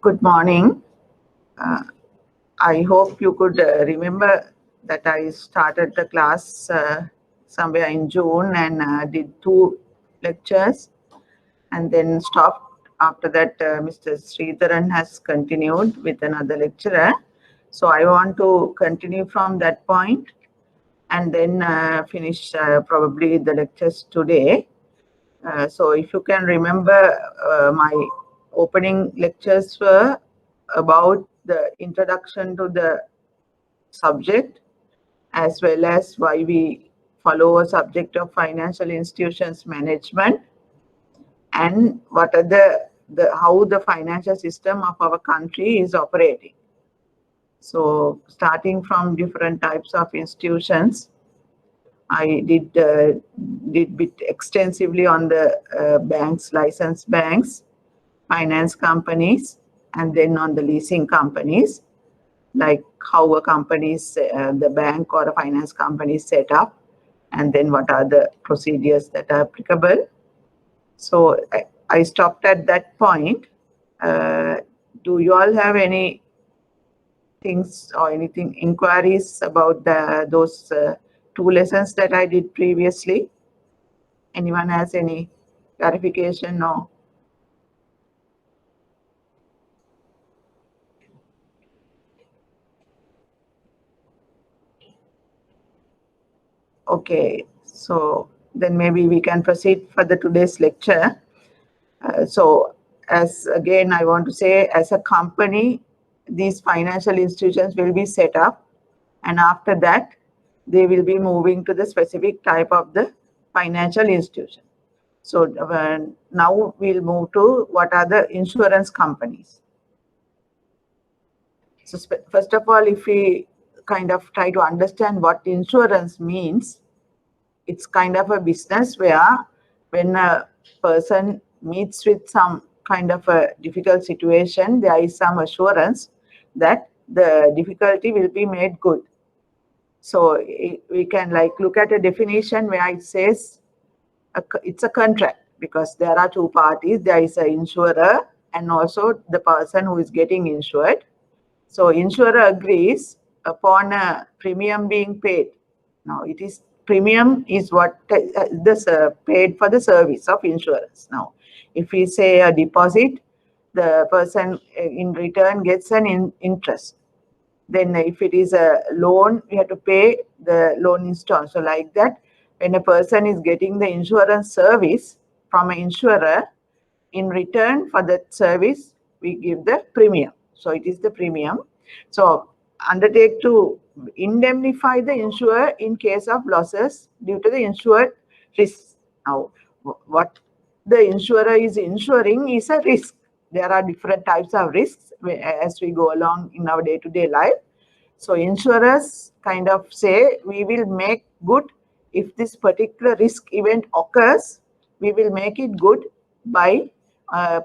Good morning. I hope you could remember that I started the class somewhere in June and did 2 lectures and then stopped. After that, Mr. Sridharan has continued with another lecturer. So I want to continue from that point and then finish probably the lectures today. So if you can remember, my opening lectures were about the introduction to the subject as well as why we follow a subject of financial institutions management and what are the how the financial system of our country is operating. So starting from different types of institutions, I did bit extensively on the banks, licensed banks, finance companies, and then on the leasing companies, like how a company's the bank or a finance company is set up, and then what are the procedures that are applicable. So I stopped at that point. Do you all have any things or anything inquiries about those 2 lessons that I did previously? Anyone has any clarification or? Okay, so then maybe we can proceed for the today's lecture. So as again, I want to say, as a company, these financial institutions will be set up, and after that, they will be moving to the specific type of the financial institution. So now we'll move to what are the insurance companies. So first of all, if we kind of try to understand what insurance means, it's kind of a business where when a person meets with some kind of a difficult situation, there is some assurance that the difficulty will be made good. So we can like look at a definition where it says it's a contract, because there are two parties. There is an insurer and also the person who is getting insured. So insurer agrees upon a premium being paid. Now it is premium is what this paid for the service of insurance. Now, if we say a deposit, the person in return gets an interest. Then if it is a loan, we have to pay the loan installment. So like that, when a person is getting the insurance service from an insurer, in return for that service, we give the premium. So it is the premium. So undertake to indemnify the insurer in case of losses due to the insured risks. Now, what the insurer is insuring is a risk. There are different types of risks as we go along in our day-to-day life. So insurers kind of say, we will make good if this particular risk event occurs, we will make it good by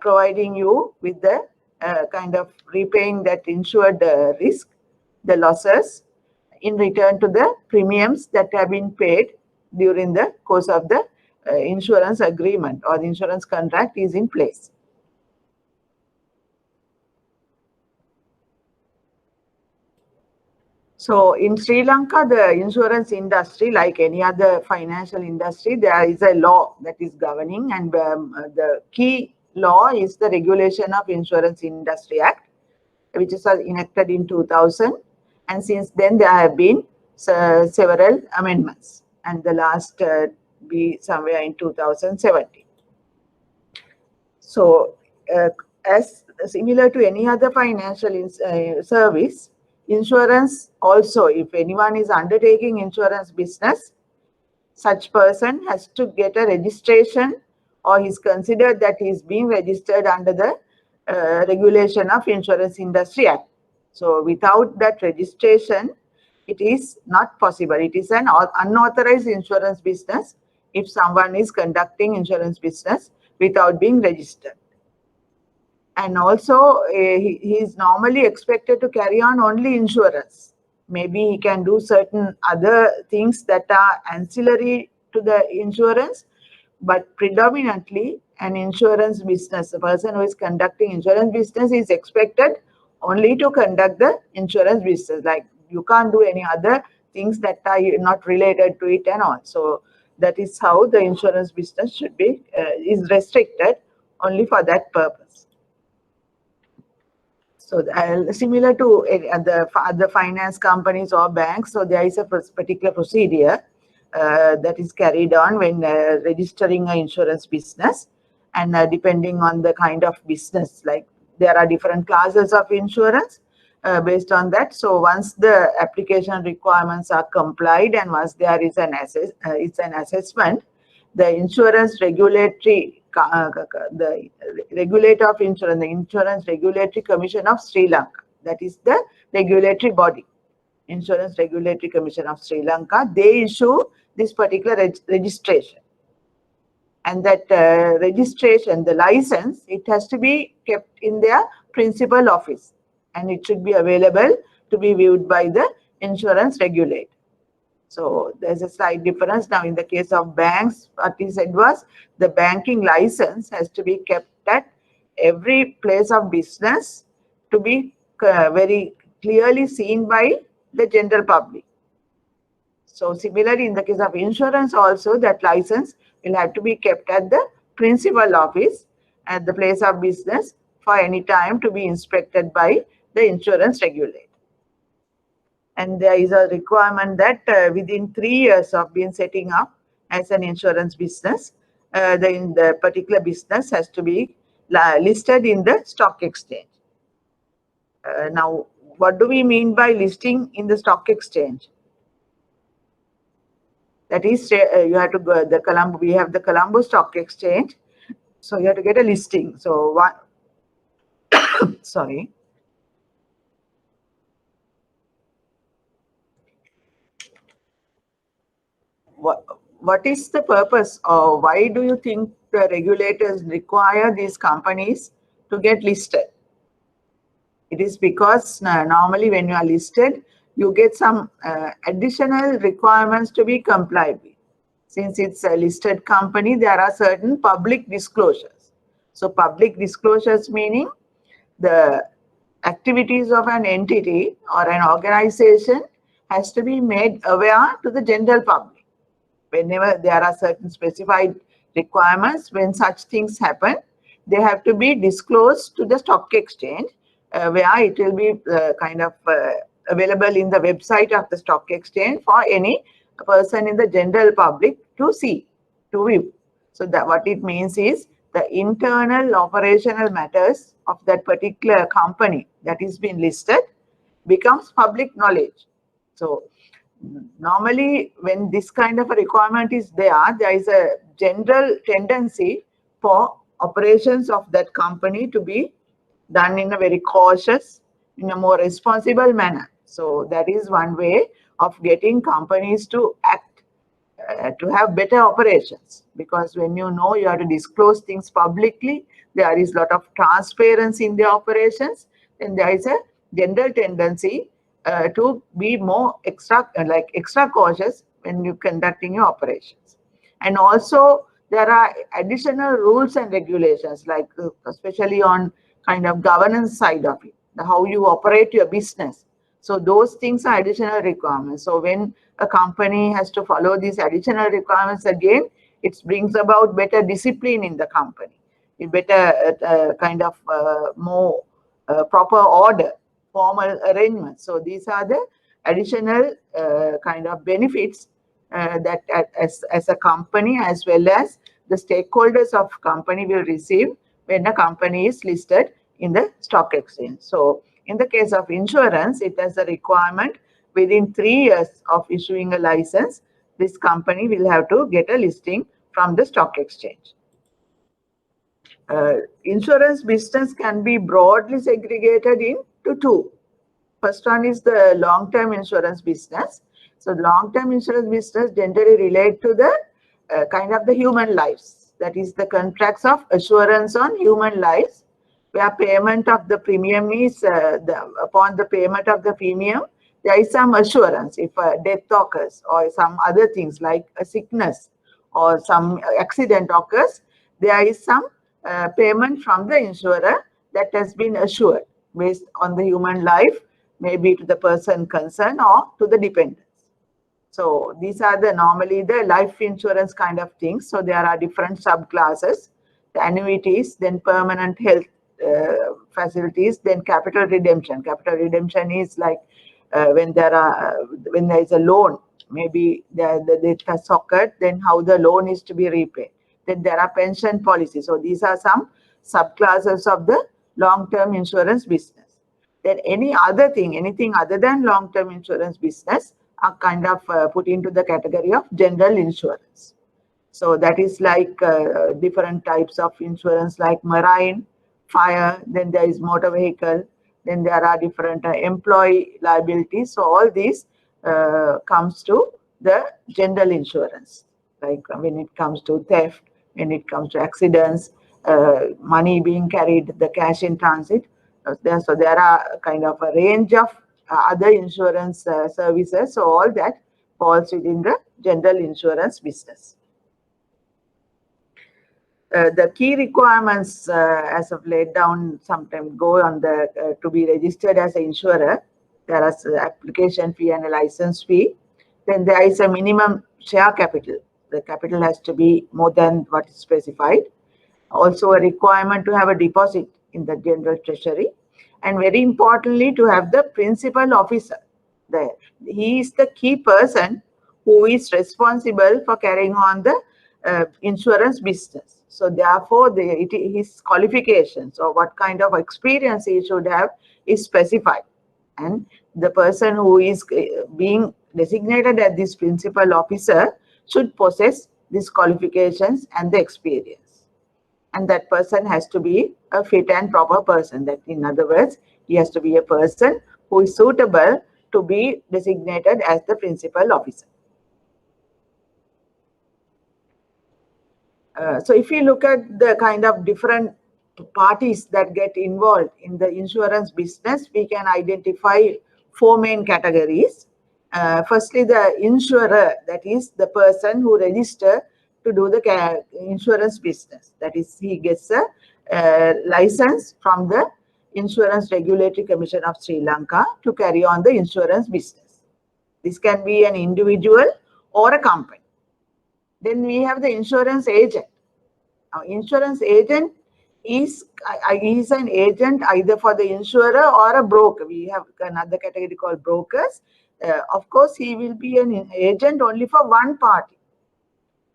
providing you with the kind of repaying that insured risk, the losses, in return to the premiums that have been paid during the course of the insurance agreement or the insurance contract is in place. So in Sri Lanka, the insurance industry, like any other financial industry, there is a law that is governing, and the key law is the Regulation of Insurance Industry Act, which is enacted in 2000. And since then, there have been several amendments, and the last be somewhere in 2017. So as similar to any other financial service, insurance also, if anyone is undertaking insurance business, such person has to get a registration, or is considered that he is being registered under the Regulation of Insurance Industry Act. So without that registration, it is not possible. It is an unauthorized insurance business if someone is conducting insurance business without being registered. And also, he is normally expected to carry on only insurance. Maybe he can do certain other things that are ancillary to the insurance, but predominantly an insurance business, the person who is conducting insurance business is expected only to conduct the insurance business. Like you can't do any other things that are not related to it and all. So that is how the insurance business should be is restricted only for that purpose. So similar to the finance companies or banks, so there is a particular procedure that is carried on when registering an insurance business, and depending on the kind of business, like there are different classes of insurance based on that. So once the application requirements are complied and once there is an assessment, the insurance regulatory the regulator of insurance, the Insurance Regulatory Commission of Sri Lanka, that is the regulatory body, Insurance Regulatory Commission of Sri Lanka, they issue this particular registration. And that registration, the license, it has to be kept in their principal office and it should be available to be viewed by the insurance regulator. So there's a slight difference. Now, in the case of banks, what he said was the banking license has to be kept at every place of business to be very clearly seen by the general public. So similarly, in the case of insurance also, that license will have to be kept at the principal office at the place of business for any time to be inspected by the insurance regulator. And there is a requirement that within 3 years of being setting up as an insurance business, the particular business has to be listed in the stock exchange. Now, what do we mean by listing in the stock exchange? That is, you have to go the Colombo. We have the Colombo Stock Exchange, so you have to get a listing. So what? Sorry. What is the purpose, or why do you think the regulators require these companies to get listed? It is because normally when you are listed, you get some additional requirements to be complied with. Since it's a listed company, there are certain public disclosures. So public disclosures meaning the activities of an entity or an organization has to be made aware to the general public. Whenever there are certain specified requirements, when such things happen, they have to be disclosed to the stock exchange, where it will be available in the website of the stock exchange for any person in the general public to see, to view. So that what it means is the internal operational matters of that particular company that is being listed becomes public knowledge. So normally when this kind of a requirement is there is a general tendency for operations of that company to be done in a very cautious, in a more responsible manner. So that is one way of getting companies to act, to have better operations. Because when you know you have to disclose things publicly, there is a lot of transparency in the operations, then there is a general tendency to be more extra cautious when you're conducting your operations. And also there are additional rules and regulations, like especially on kind of governance side of it, how you operate your business. So those things are additional requirements. So when a company has to follow these additional requirements again, it brings about better discipline in the company, better more proper order, formal arrangements. So these are the additional kind of benefits that as a company as well as the stakeholders of company will receive when a company is listed in the stock exchange. So in the case of insurance, it has a requirement within 3 years of issuing a license, this company will have to get a listing from the stock exchange. Insurance business can be broadly segregated into two. First one is the long-term insurance business. So long-term insurance business generally relate to the the human lives. That is the contracts of assurance on human lives, where payment of the premium is, upon the payment of the premium, there is some assurance if a death occurs or some other things like a sickness or some accident occurs, there is some payment from the insurer that has been assured based on the human life, maybe to the person concerned or to the dependents. So these are normally the life insurance kind of things. So there are different subclasses: the annuities, then permanent health facilities, then capital redemption. Capital redemption is like when there is a loan, maybe it has occurred, then how the loan is to be repaid. Then there are pension policies. So these are some subclasses of the long-term insurance business. Then anything other than long-term insurance business are kind of put into the category of general insurance. So that is like different types of insurance like marine, fire, then there is motor vehicle, then there are different employee liabilities. So all these comes to the general insurance, like when it comes to theft, when it comes to accidents, money being carried, the cash in transit. So there are kind of a range of other insurance services. So all that falls within the general insurance business. The key requirements as of laid down sometime go on the to be registered as an insurer. There is application fee and a license fee. Then there is a minimum share capital. The capital has to be more than what is specified. Also a requirement to have a deposit in the general treasury. And very importantly, to have the principal officer there. He is the key person who is responsible for carrying on the insurance business. So therefore, his qualifications or what kind of experience he should have is specified. And the person who is being designated as this principal officer should possess these qualifications and the experience. And that person has to be a fit and proper person. That, in other words, he has to be a person who is suitable to be designated as the principal officer. So if you look at the kind of different parties that get involved in the insurance business, we can identify 4 main categories. Firstly, the insurer, that is the person who registers to do the insurance business. That is, he gets a license from the Insurance Regulatory Commission of Sri Lanka to carry on the insurance business. This can be an individual or a company. Then we have the insurance agent. Now, insurance agent is an agent either for the insurer or a broker. We have another category called brokers. Of course, he will be an agent only for one party.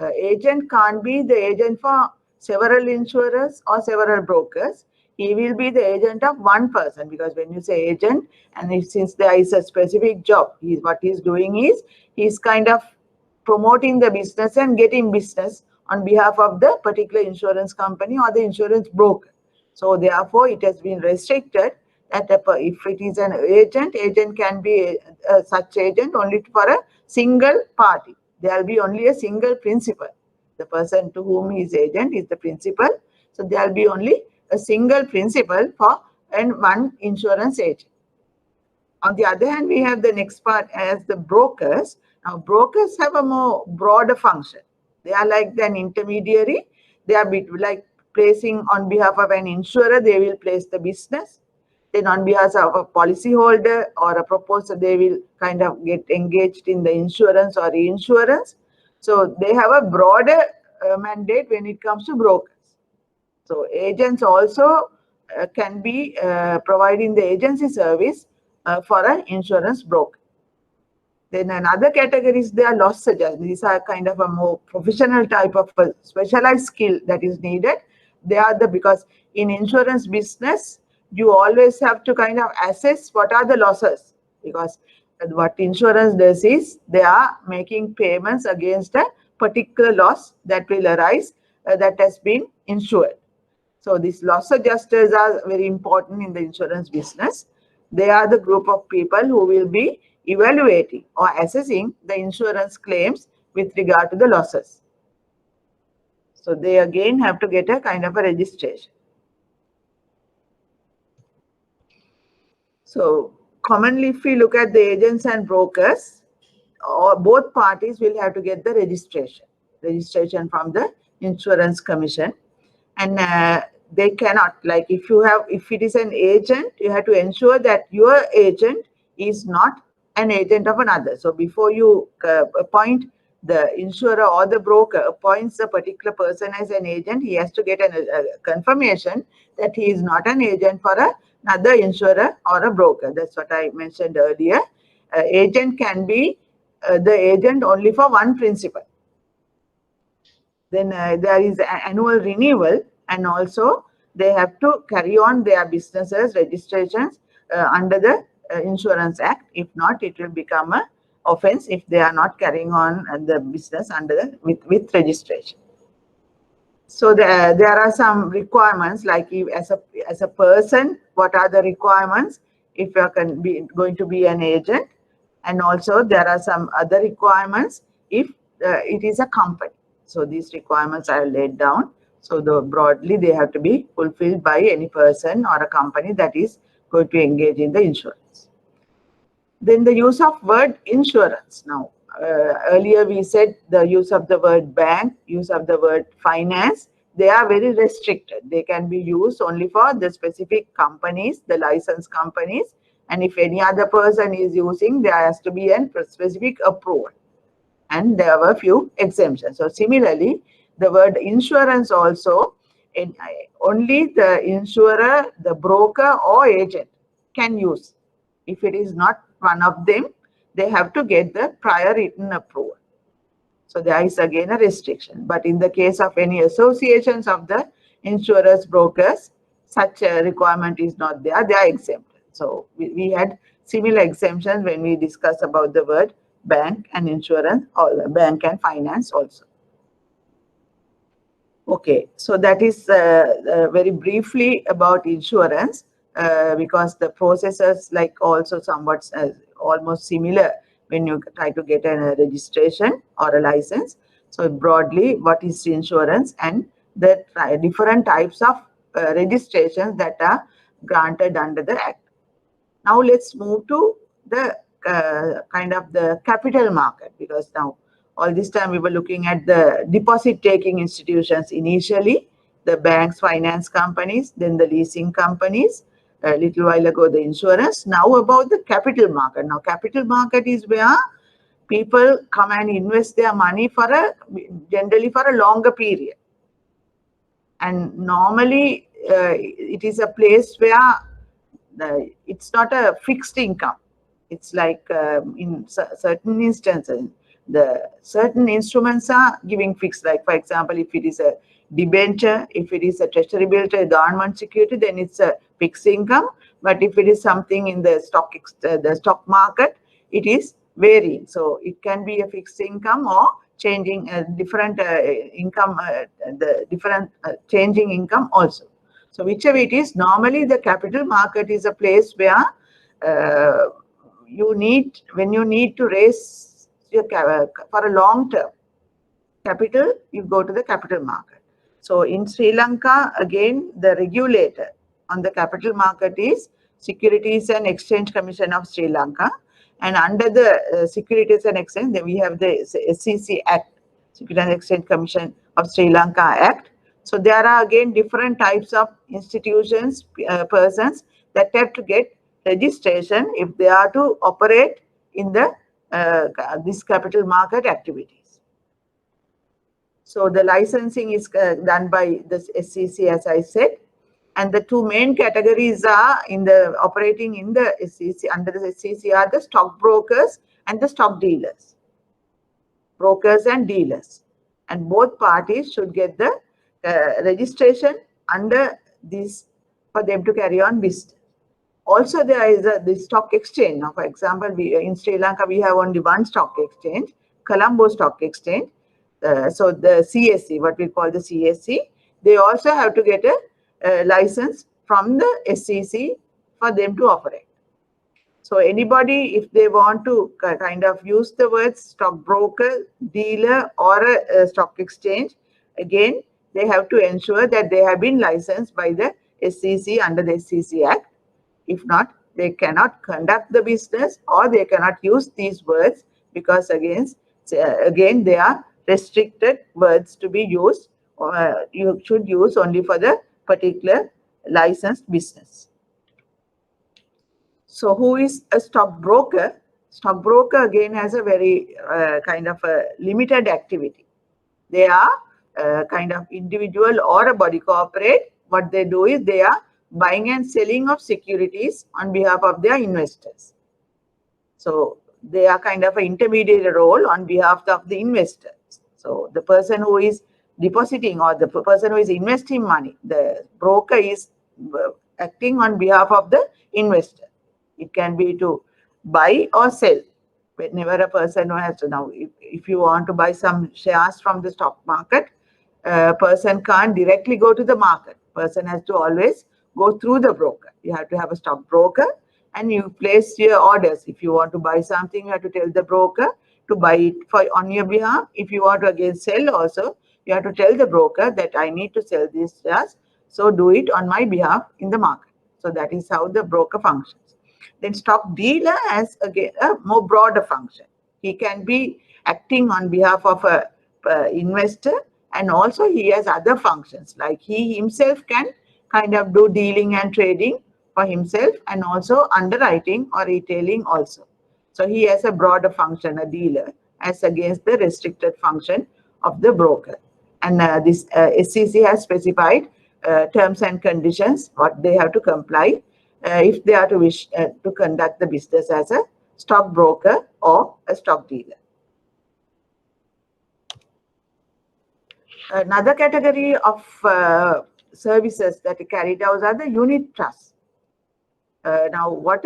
Agent can't be the agent for several insurers or several brokers. He will be the agent of one person, because when you say agent, and since there is a specific job, what he's doing is he's kind of promoting the business and getting business on behalf of the particular insurance company or the insurance broker. So therefore, it has been restricted that if it is an agent can be such agent only for a single party. There will be only a single principal. The person to whom he is agent is the principal. So there will be only a single principal for one insurance agent. On the other hand, we have the next part as the brokers. Now, brokers have a more broader function. They are like an intermediary. They are like placing on behalf of an insurer, they will place the business. Then on behalf of a policyholder or a proposer, they will kind of get engaged in the insurance or reinsurance. So they have a broader mandate when it comes to brokers. So agents also can be providing the agency service for an insurance broker. Then another category is their loss adjustment. These are kind of a more professional type of a specialized skill that is needed. They are because in insurance business, you always have to kind of assess what are the losses, because what insurance does is they are making payments against a particular loss that will arise that has been insured. So these loss adjusters are very important in the insurance business. They are the group of people who will be evaluating or assessing the insurance claims with regard to the losses. So they again have to get a kind of a registration. So commonly, if we look at the agents and brokers, or both parties will have to get the registration. registration from the Insurance Commission. And they cannot, like if it is an agent, you have to ensure that your agent is not an agent of another. So before you appoint, the insurer or the broker appoints a particular person as an agent, he has to get a confirmation that he is not an agent for another insurer or a broker. That's what I mentioned earlier. Agent can be the agent only for one principal. Then there is annual renewal, and also they have to carry on their businesses registrations under the Insurance Act. If not, it will become a offense if they are not carrying on the business under the with registration. So there are some requirements, like if as a person, what are the requirements if you are going to be an agent, and also there are some other requirements if it is a company. So these requirements are laid down. So broadly, they have to be fulfilled by any person or a company that is going to engage in the insurance. Then the use of word insurance. Now, earlier we said the use of the word bank, use of the word finance, they are very restricted. They can be used only for the specific companies, the licensed companies. And if any other person is using, there has to be a specific approval. And there were a few exemptions. So similarly, the word insurance also, only the insurer, the broker or agent can use. If it is not one of them, they have to get the prior written approval. So there is again a restriction. But in the case of any associations of the insurers, brokers, such a requirement is not there. They are exempted. So we had similar exemptions when we discussed about the word bank and insurance, or bank and finance also. Okay, so that is very briefly about insurance, because the processes like also somewhat almost similar when you try to get a registration or a license. So broadly, what is insurance and the different types of registrations that are granted under the Act. Now let's move to the kind of the capital market, because now all this time we were looking at the deposit taking institutions initially, the banks, finance companies, then the leasing companies, a little while ago the insurance. Now about the capital market. Now capital market is where people come and invest their money generally for a longer period. And normally it is a place where it's not a fixed income. It's like in certain instances, the certain instruments are giving fixed. Like for example, if it is a debenture, if it is a treasury bill, a government security, then it's a fixed income. But if it is something in the stock market, it is varying. So it can be a fixed income or changing different income, the different changing income also. So whichever it is, normally the capital market is a place where when you need to raise your for a long term capital, you go to the capital market. So in Sri Lanka, again, the regulator on the capital market is Securities and Exchange Commission of Sri Lanka. And under the Securities and Exchange, then we have the SEC Act, Securities and Exchange Commission of Sri Lanka Act. So there are again different types of institutions, persons that have to get registration if they are to operate in the this capital market activities. So the licensing is done by the SEC, as I said, and the two main categories are operating in the SEC, under the SEC, are the stockbrokers and the stock dealers, brokers and dealers, and both parties should get the registration under this for them to carry on business. Also, there is the stock exchange. Now, for example, in Sri Lanka, we have only one stock exchange, Colombo Stock Exchange. So the CSE, what we call the CSE, they also have to get a license from the SEC for them to operate. So anybody, if they want to kind of use the words stockbroker, dealer, or a stock exchange, again, they have to ensure that they have been licensed by the SEC under the SEC Act. If not, they cannot conduct the business or they cannot use these words, because again they are restricted words to be used. You should use only for the particular licensed business. So who is a stockbroker? Stockbroker again has a very kind of a limited activity. They are kind of individual or a body corporate. What they do is they are buying and selling of securities on behalf of their investors. So they are kind of an intermediary role on behalf of the investors. So the person who is depositing or the person who is investing money, the broker is acting on behalf of the investor. It can be to buy or sell. Whenever a person who has to now, if you want to buy some shares from the stock market, a person can't directly go to the market. Person has to always go through the broker. You have to have a stock broker and you place your orders. If you want to buy something, you have to tell the broker to buy it on your behalf. If you want to again sell also, you have to tell the broker that I need to sell these shares, so do it on my behalf in the market. So that is how the broker functions. Then stock dealer has again a more broader function. He can be acting on behalf of a investor, and also he has other functions, like he himself can kind of do dealing and trading for himself, and also underwriting or retailing also. So he has a broader function, a dealer, as against the restricted function of the broker. And this SEC has specified terms and conditions, what they have to comply if they are to wish to conduct the business as a stockbroker or a stock dealer. Another category of services that are carried out are the unit trusts. Now, what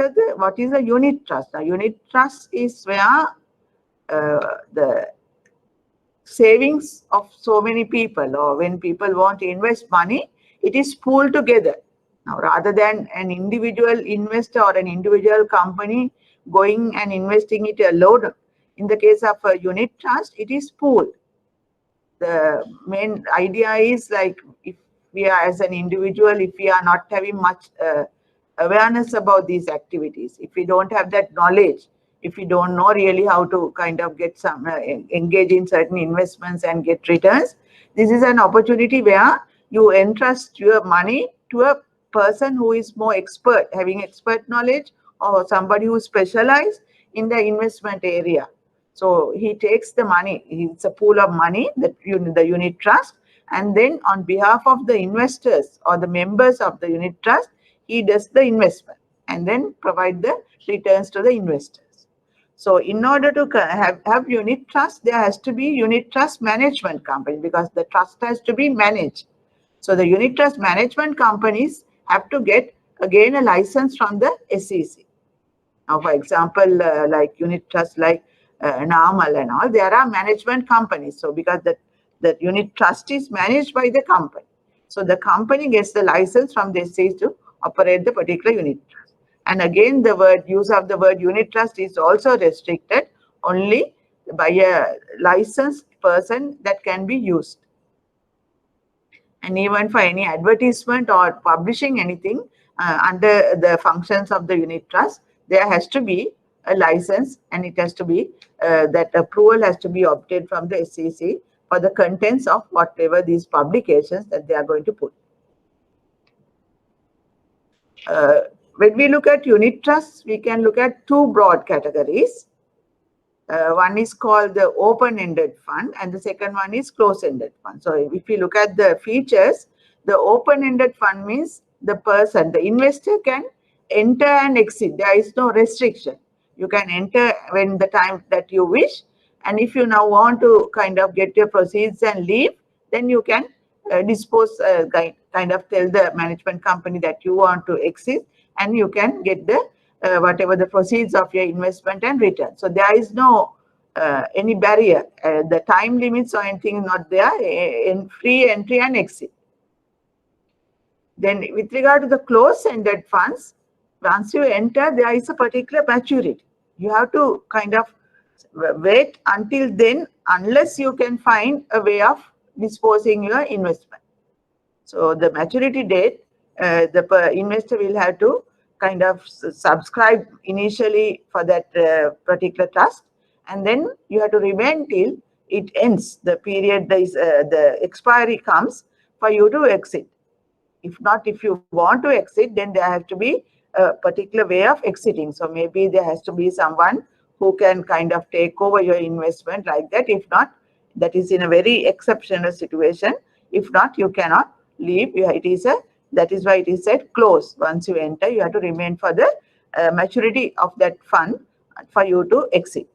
is a unit trust? A unit trust is where the savings of so many people, or when people want to invest money, it is pooled together. Now, rather than an individual investor or an individual company going and investing it alone, in the case of a unit trust, it is pooled. The main idea is, like, if we are as an individual, if we are not having much awareness about these activities, if we don't have that knowledge, if we don't know really how to kind of get some engage in certain investments and get returns, this is an opportunity where you entrust your money to a person who is more expert, having expert knowledge, or somebody who is specialized in the investment area. So he takes the money, it's a pool of money, that the unit trust, and then on behalf of the investors or the members of the unit trust, he does the investment and then provide the returns to the investors. So in order to have unit trust, there has to be unit trust management company, because the trust has to be managed. So the unit trust management companies have to get again a license from the SEC. Now, for example, like unit trust like Namal and all, there are management companies. So because that unit trust is managed by the company, so the company gets the license from the SEC to operate the particular unit trust. And again, the use of the word unit trust is also restricted only by a licensed person that can be used. And even for any advertisement or publishing anything under the functions of the unit trust, there has to be a license, and it has to be that approval has to be obtained from the SEC for the contents of whatever these publications that they are going to put. When we look at unit trusts, we can look at two broad categories. One is called the open-ended fund, and the second one is closed-ended fund. So if you look at the features, the open-ended fund means the person, the investor, can enter and exit. There is no restriction. You can enter when the time that you wish, and if you now want to kind of get your proceeds and leave, then you can dispose, kind of tell the management company that you want to exit, and you can get the whatever the proceeds of your investment and return. So there is no any barrier. The time limits or anything not there. In free entry and exit. Then with regard to the closed-ended funds, once you enter, there is a particular maturity. You have to kind of wait until then, unless you can find a way of disposing your investment. So the maturity date, the investor will have to kind of subscribe initially for that particular trust, and then you have to remain till it ends, the period, the expiry comes for you to exit. If not, if you want to exit, then there has to be a particular way of exiting. So maybe there has to be someone who can kind of take over your investment like that. If not, that is in a very exceptional situation. If not, you cannot leave. That is why it is said close. Once you enter, you have to remain for the maturity of that fund for you to exit.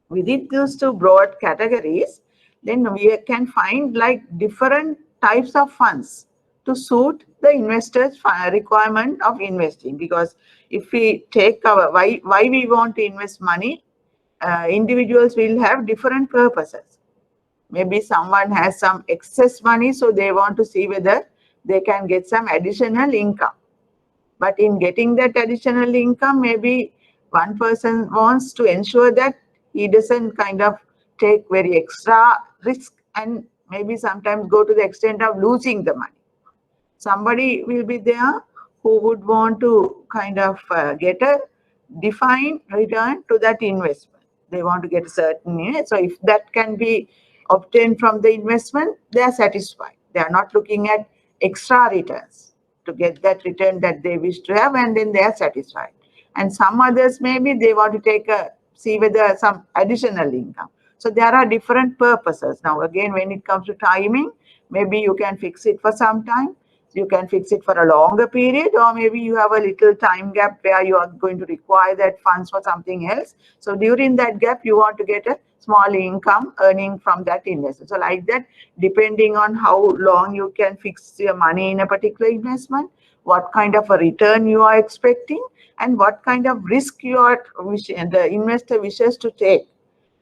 Within those two broad categories, then we can find like different types of funds to suit the investor's requirement of investing. Because if we take our why we want to invest money, individuals will have different purposes. Maybe someone has some excess money, so they want to see whether they can get some additional income. But in getting that additional income, maybe one person wants to ensure that he doesn't kind of take very extra risk and maybe sometimes go to the extent of losing the money. Somebody will be there who would want to kind of get a defined return to that investment. They want to get a certain, so if that can be obtained from the investment, they are satisfied. They are not looking at extra returns to get that return that they wish to have, and then they are satisfied. And some others, maybe they want to see whether some additional income. So there are different purposes. Now again, when it comes to timing, maybe you can fix it for some time. You can fix it for a longer period, or maybe you have a little time gap where you are going to require that funds for something else. So during that gap, you want to get a small income earning from that investment. So like that, depending on how long you can fix your money in a particular investment, what kind of a return you are expecting, and what kind of risk the investor wishes to take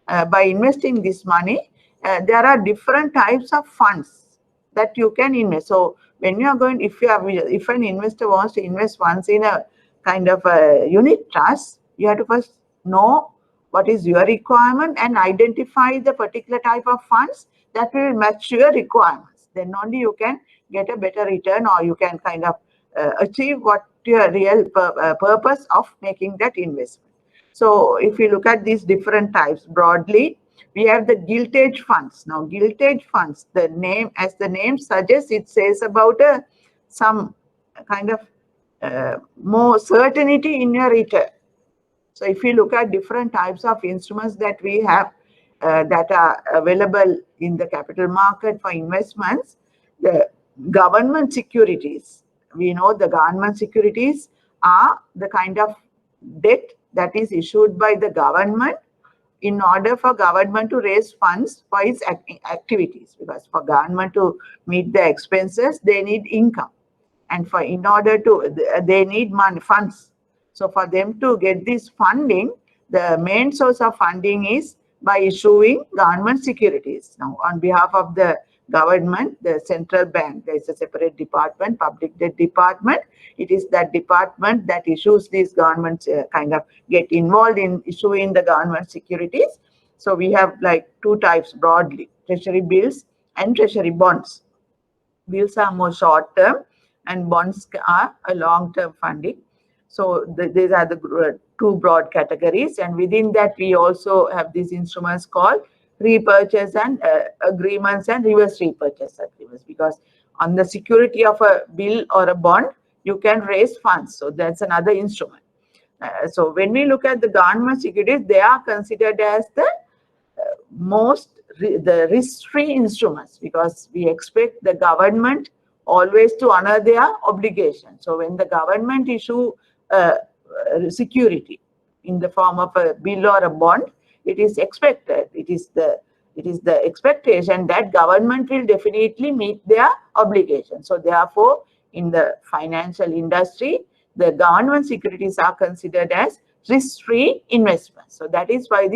by investing this money. There are different types of funds that you can invest. So when you are going, if an investor wants to invest once in a kind of a unit trust, you have to first know what is your requirement and identify the particular type of funds that will match your requirements. Then only you can get a better return, or you can kind of achieve what your real purpose of making that investment. So if you look at these different types broadly, we have the gilt-edge funds. Now, gilt-edge funds, as the name suggests, it says about some kind of more certainty in your return. So if you look at different types of instruments that we have that are available in the capital market for investments, the government securities, we know the government securities are the kind of debt that is issued by the government in order for government to raise funds for its activities. Because for government to meet the expenses, they need income, and they need funds. So for them to get this funding, the main source of funding is by issuing government securities. Now, on behalf of the government, the central bank, there is a separate department, public debt department. It is that department that issues these governments kind of get involved in issuing the government securities. So we have like two types broadly: treasury bills and treasury bonds. Bills are more short term and bonds are a long term funding. So these are the two broad categories, and within that we also have these instruments called repurchase and agreements and reverse repurchase agreements, because on the security of a bill or a bond, you can raise funds. So that's another instrument. So when we look at the government securities, they are considered as the the risk-free instruments, because we expect the government always to honor their obligation. So when the government issue security in the form of a bill or a bond, it is expected, it is the expectation that government will definitely meet their obligation. So therefore, in the financial industry, the government securities are considered as risk-free investments. So that is why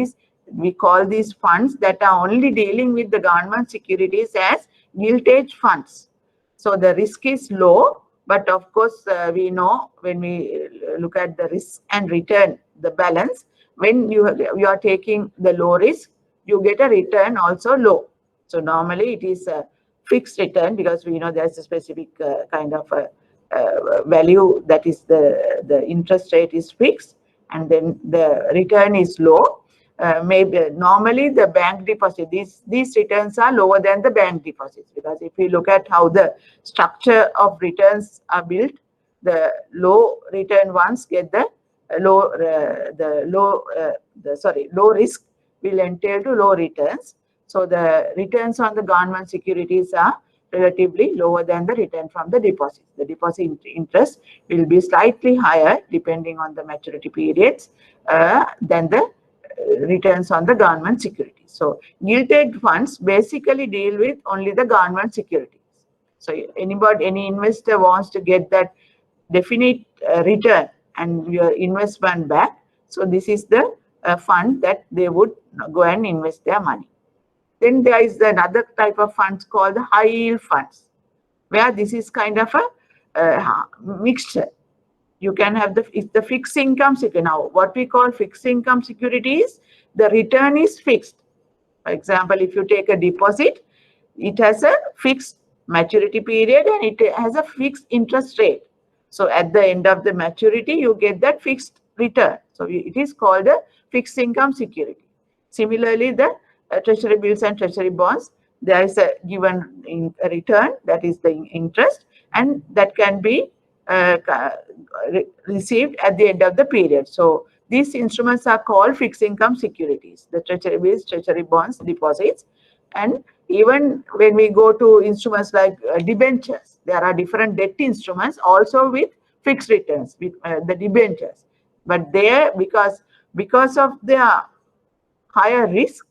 we call these funds that are only dealing with the government securities as gilt-edge funds. So the risk is low, but of course we know when we look at the risk and return, the balance, when you are taking the low risk, you get a return also low. So normally it is a fixed return, because we know there's a specific kind of value, that is the interest rate is fixed, and then the return is low. maybe normally the bank deposit, these returns are lower than the bank deposits, because if you look at how the structure of returns are built, the low return ones get the low risk will entail to low returns. So the returns on the government securities are relatively lower than the return from the deposits. The deposit interest will be slightly higher depending on the maturity periods than the returns on the government securities. So gilt-edged funds basically deal with only the government securities. So any investor wants to get that definite return and your investment back. So this is the fund that they would go and invest their money. Then there is another type of funds called the high yield funds, where this is kind of a mixture. You can have the fixed income security. Now, what we call fixed income securities, the return is fixed. For example, if you take a deposit, it has a fixed maturity period and it has a fixed interest rate. So at the end of the maturity, you get that fixed return. So it is called a fixed income security. Similarly, the treasury bills and treasury bonds, there is a given return, that is the interest, and that can be received at the end of the period. So these instruments are called fixed income securities, the treasury bills, treasury bonds, deposits. And even when we go to instruments like debentures, there are different debt instruments also with fixed returns, with the debentures. But there, because of their higher risk,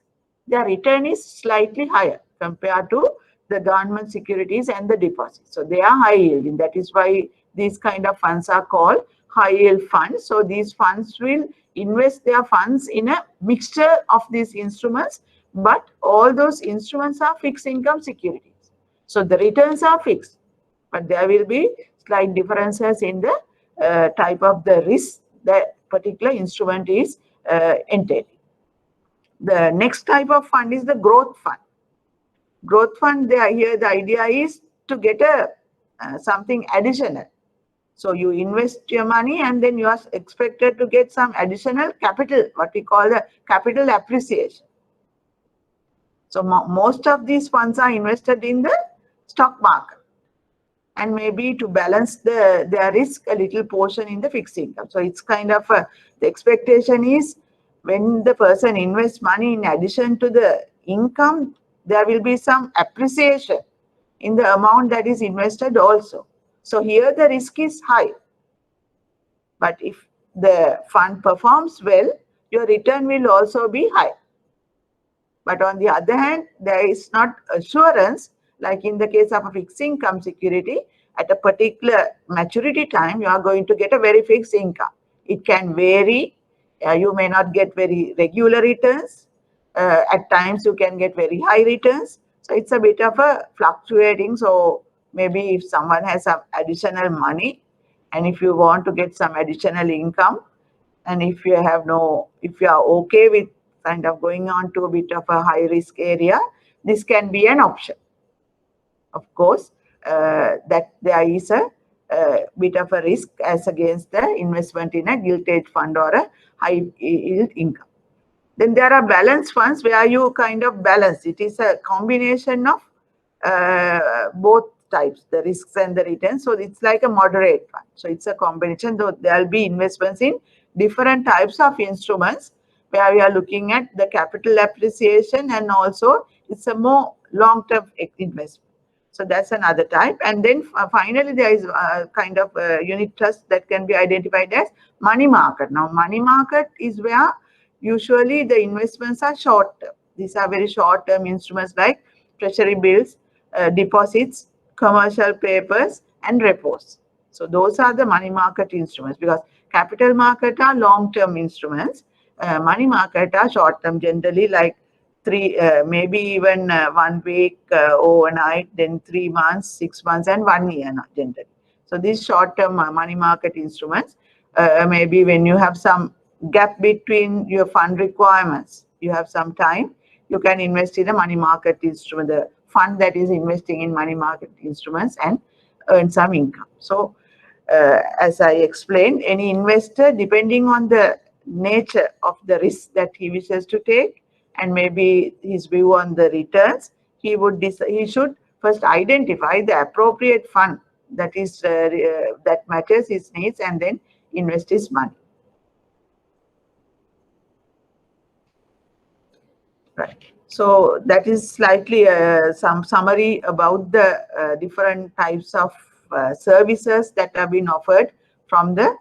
their return is slightly higher compared to the government securities and the deposits. So they are high yielding. That is why these kind of funds are called high yield funds. So these funds will invest their funds in a mixture of these instruments, but all those instruments are fixed income securities. So the returns are fixed, but there will be slight differences in the type of the risk that particular instrument is entailing. The next type of fund is the growth fund. Growth fund, here the idea is to get something additional. So you invest your money and then you are expected to get some additional capital, what we call the capital appreciation. So most of these funds are invested in the stock market, and maybe to balance their risk, a little portion in the fixed income. So it's kind of the expectation is when the person invests money in addition to the income, there will be some appreciation in the amount that is invested also. So here the risk is high. But if the fund performs well, your return will also be high. But on the other hand, there is not assurance, like in the case of a fixed income security, at a particular maturity time, you are going to get a very fixed income. It can vary. You may not get very regular returns. At times, you can get very high returns. So it's a bit of a fluctuating. So maybe if someone has some additional money, and if you want to get some additional income, and if you are okay with kind of going on to a bit of a high risk area, this can be an option. Of course, that there is a bit of a risk as against the investment in a gilt-edged fund or a high yield income. Then there are balance funds where you kind of balance. It is a combination of both types, the risks and the returns. So it's like a moderate fund. So it's a combination, though there will be investments in different types of instruments where we are looking at the capital appreciation, and also it's a more long-term investment. So that's another type. And then finally, there is a kind of unit trust that can be identified as money market. Now, money market is where usually the investments are short-term. These are very short-term instruments like treasury bills, deposits, commercial papers, and repos. So those are the money market instruments, because capital market are long-term instruments. Money market are short-term, generally like maybe even 1 week overnight, then 3 months, 6 months, and 1 year generally. So these short-term money market instruments, maybe when you have some gap between your fund requirements, you have some time, you can invest in a money market instrument, the fund that is investing in money market instruments, and earn some income. So as I explained, any investor, depending on the nature of the risk that he wishes to take, and maybe his view on the returns, he should first identify the appropriate fund that is that matches his needs, and then invest his money. Right. So that is slightly some summary about the different types of services that have been offered from the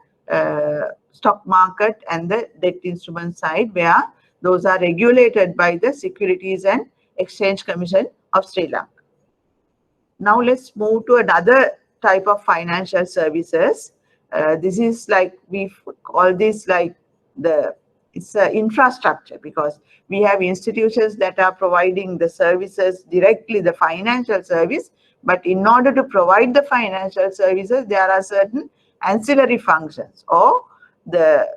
stock market and the debt instrument side, where those are regulated by the Securities and Exchange Commission of Sri Lanka. Now let's move to another type of financial services. This is like, we call this like it's infrastructure, because we have institutions that are providing the services directly, the financial service, but in order to provide the financial services, there are certain ancillary functions or the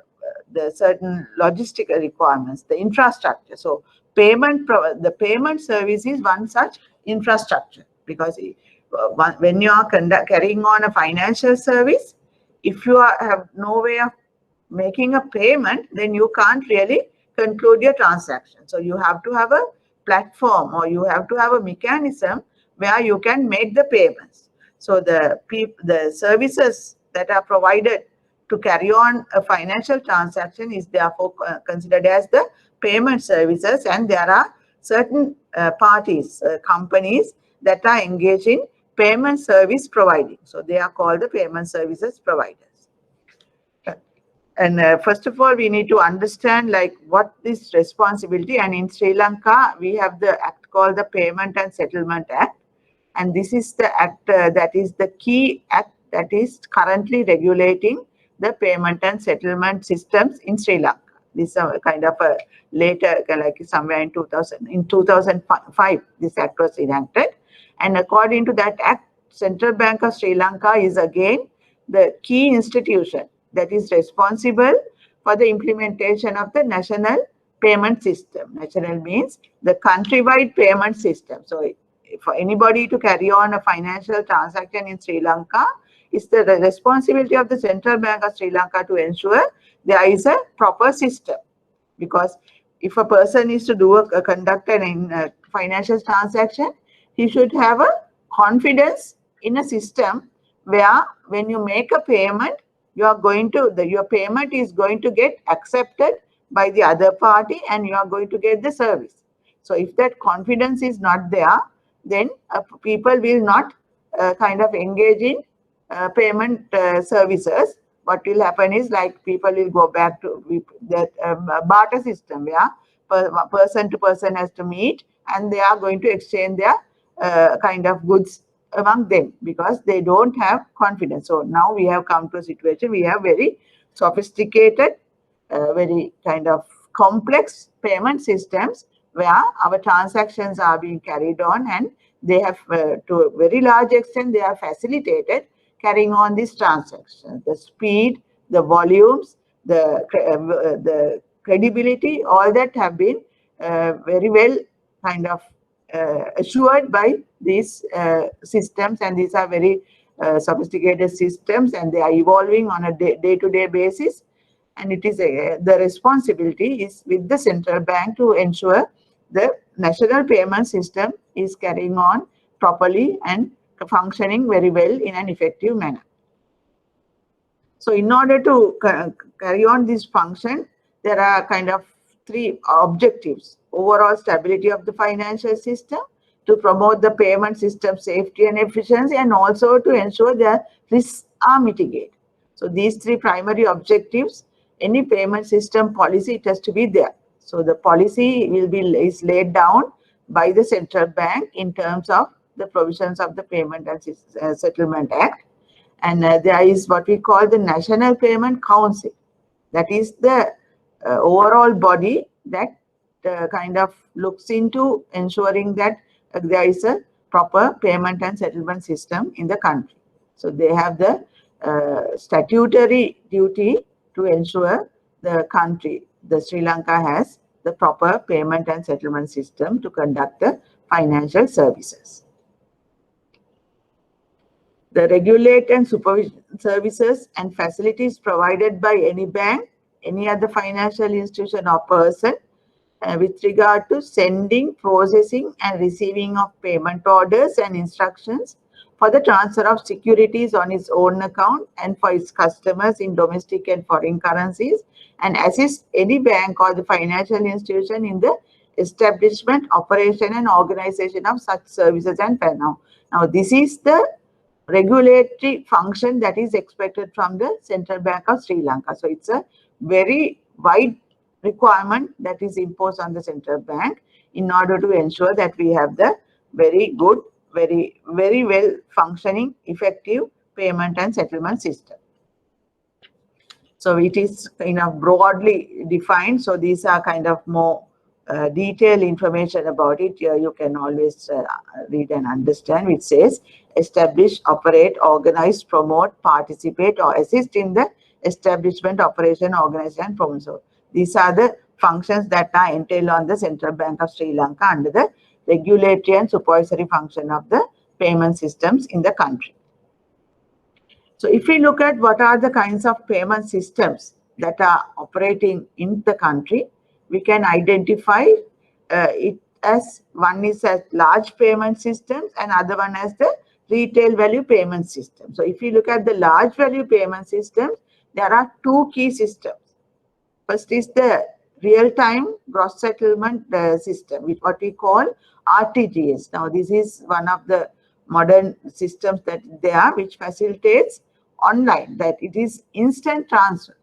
certain logistical requirements, the infrastructure. So the payment service is one such infrastructure, because when you are carrying on a financial service, if you have no way of making a payment, then you can't really conclude your transaction. So you have to have a platform, or you have to have a mechanism where you can make the payments. So the services that are provided to carry on a financial transaction is therefore considered as the payment services, and there are certain parties, companies that are engaged in payment service providing. So they are called the payment services providers. And first of all, we need to understand like what is responsibility. And in Sri Lanka, we have the act called the Payment and Settlement Act. And this is the act that is the key act that is currently regulating the payment and settlement systems in Sri Lanka. This is a kind of a later, like somewhere in 2005, this act was enacted. And according to that act, Central Bank of Sri Lanka is again the key institution that is responsible for the implementation of the national payment system. National means the countrywide payment system. So for anybody to carry on a financial transaction in Sri Lanka, it's the responsibility of the Central Bank of Sri Lanka to ensure there is a proper system. Because if a person is to conduct a financial transaction, he should have a confidence in a system where when you make a payment, your payment is going to get accepted by the other party, and you are going to get the service. So if that confidence is not there, then people will not kind of engage in payment services. What will happen is like people will go back to that barter system, where person to person has to meet, and they are going to exchange their kind of goods among them, because they don't have confidence. So now we have come to a situation, we have very sophisticated, very kind of complex payment systems where our transactions are being carried on, and they have to a very large extent they are facilitated carrying on these transactions. The speed, the volumes, the credibility, all that have been very well kind of assured by these systems, and these are very sophisticated systems, and they are evolving on a day-to-day basis. And it is the responsibility is with the central bank to ensure the national payment system is carrying on properly and functioning very well in an effective manner. So in order to carry on this function, there are kind of three objectives: overall stability of the financial system, to promote the payment system safety and efficiency, and also to ensure that risks are mitigated. So these three primary objectives, any payment system policy, it has to be there. So the policy is laid down by the central bank in terms of the provisions of the Payment and Settlement Act. And there is what we call the National Payment Council. That is the overall body that kind of looks into ensuring that there is a proper payment and settlement system in the country. So they have the statutory duty to ensure the country, the Sri Lanka, has the proper payment and settlement system to conduct the financial services. The regulate and supervision services and facilities provided by any bank any other financial institution or person with regard to sending, processing and receiving of payment orders and instructions for the transfer of securities on its own account and for its customers in domestic and foreign currencies, and assist any bank or the financial institution in the establishment, operation and organization of such services and now this is the regulatory function that is expected from the Central Bank of Sri Lanka. So it's a very wide requirement that is imposed on the central bank in order to ensure that we have the very good, very well functioning, effective payment and settlement system. So it is kind of broadly defined. So these are kind of more detailed information about it. You can always read and understand. Which says establish, operate, organize, promote, participate or assist in the establishment, operation, organization and promotion. So these are the functions that are entailed on the Central Bank of Sri Lanka under the regulatory and supervisory function of the payment systems in the country. So if we look at what are the kinds of payment systems that are operating in the country, we can identify it as one is as large payment systems and other one as the retail value payment system. So if you look at the large value payment systems, there are two key systems. First is the real-time gross settlement system, with what we call RTGS. Now this is one of the modern systems that they are, which facilitates online, that it is instant transfer.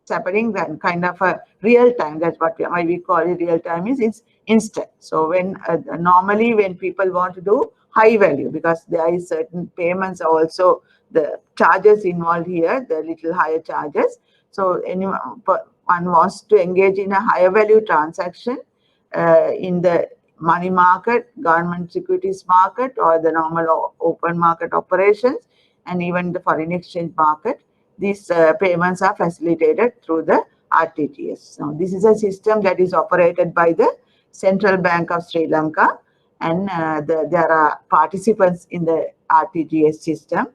It's happening then kind of a real time. That's what we call it real time, is it's instant. So when normally when people want to do high value, because there is certain payments also, the charges involved here, the little higher charges. So anyone one wants to engage in a higher value transaction in the money market, government securities market or the normal open market operations and even the foreign exchange market, these payments are facilitated through the RTGS. Now, this is a system that is operated by the Central Bank of Sri Lanka, and there are participants in the RTGS system,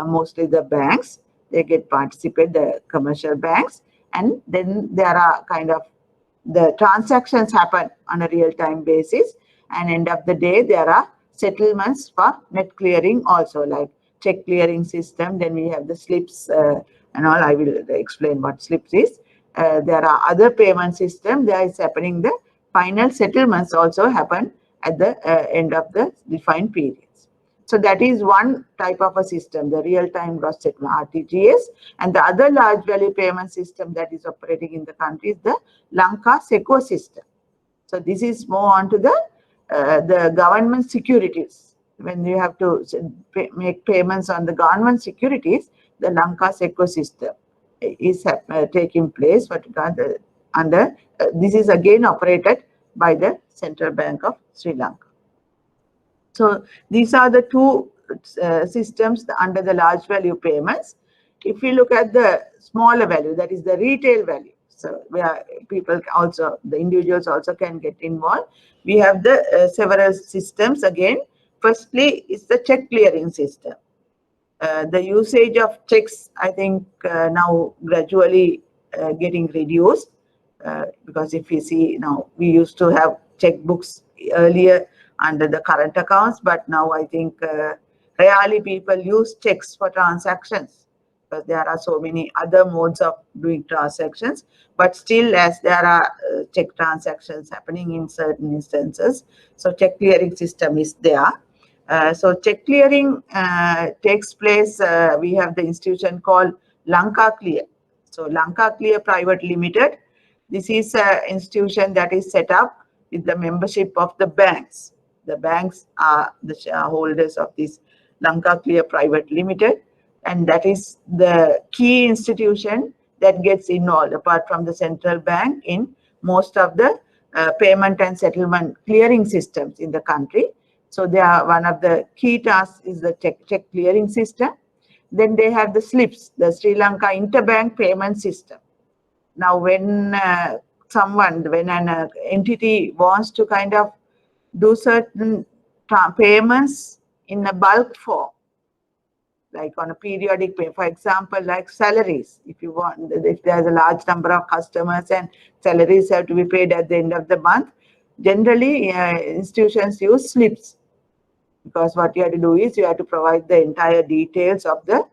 mostly the banks. They get participate, the commercial banks, and then there are kind of the transactions happen on a real-time basis, and end of the day there are settlements for net clearing also, like check clearing system. Then we have the slips and all. I will explain what slips is. There are other payment system. There is happening the final settlements also happen at the end of the defined periods. So that is one type of a system, the real-time gross settlement, RTGS. And the other large value payment system that is operating in the country is the Lanka Seco system. So this is more onto the government securities. When you have to make payments on the government securities, the Lanka Seco system is taking place. But under this is again operated by the Central Bank of Sri Lanka. So these are the two systems under the large value payments. If we look at the smaller value, that is the retail value, so where people also, the individuals also can get involved, we have the several systems again. Firstly is the check clearing system. The usage of checks, I think now gradually getting reduced, because if you see now, we used to have checkbooks earlier under the current accounts, but now I think rarely people use checks for transactions, because there are so many other modes of doing transactions. But still, as there are check transactions happening in certain instances, so check clearing system is there. So check clearing takes place, we have the institution called Lanka Clear. So Lanka Clear Private Limited, this is an institution that is set up with the membership of the banks. The banks are the shareholders of this Lanka Clear Private Limited, and that is the key institution that gets involved, apart from the central bank, in most of the payment and settlement clearing systems in the country. So they are one of the key tasks is the check clearing system. Then they have the SLIPS, the Sri Lanka Interbank Payment System. Now when when an entity wants to kind of do certain payments in a bulk form, like on a periodic pay. For example, like salaries. If there's a large number of customers and salaries have to be paid at the end of the month, generally institutions use slips, because what you have to do is you have to provide the entire details of the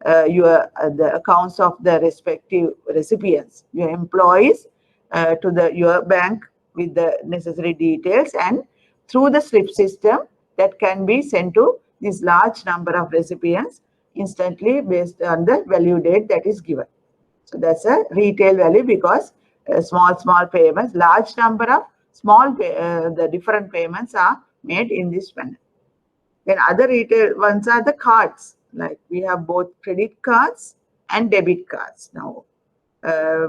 the accounts of the respective recipients, your employees, to your bank with the necessary details, and through the slip system that can be sent to this large number of recipients instantly based on the value date that is given. So that's a retail value, because small payments, large number of the different payments are made in this manner. Then other retail ones are the cards. Like we have both credit cards and debit cards. Now,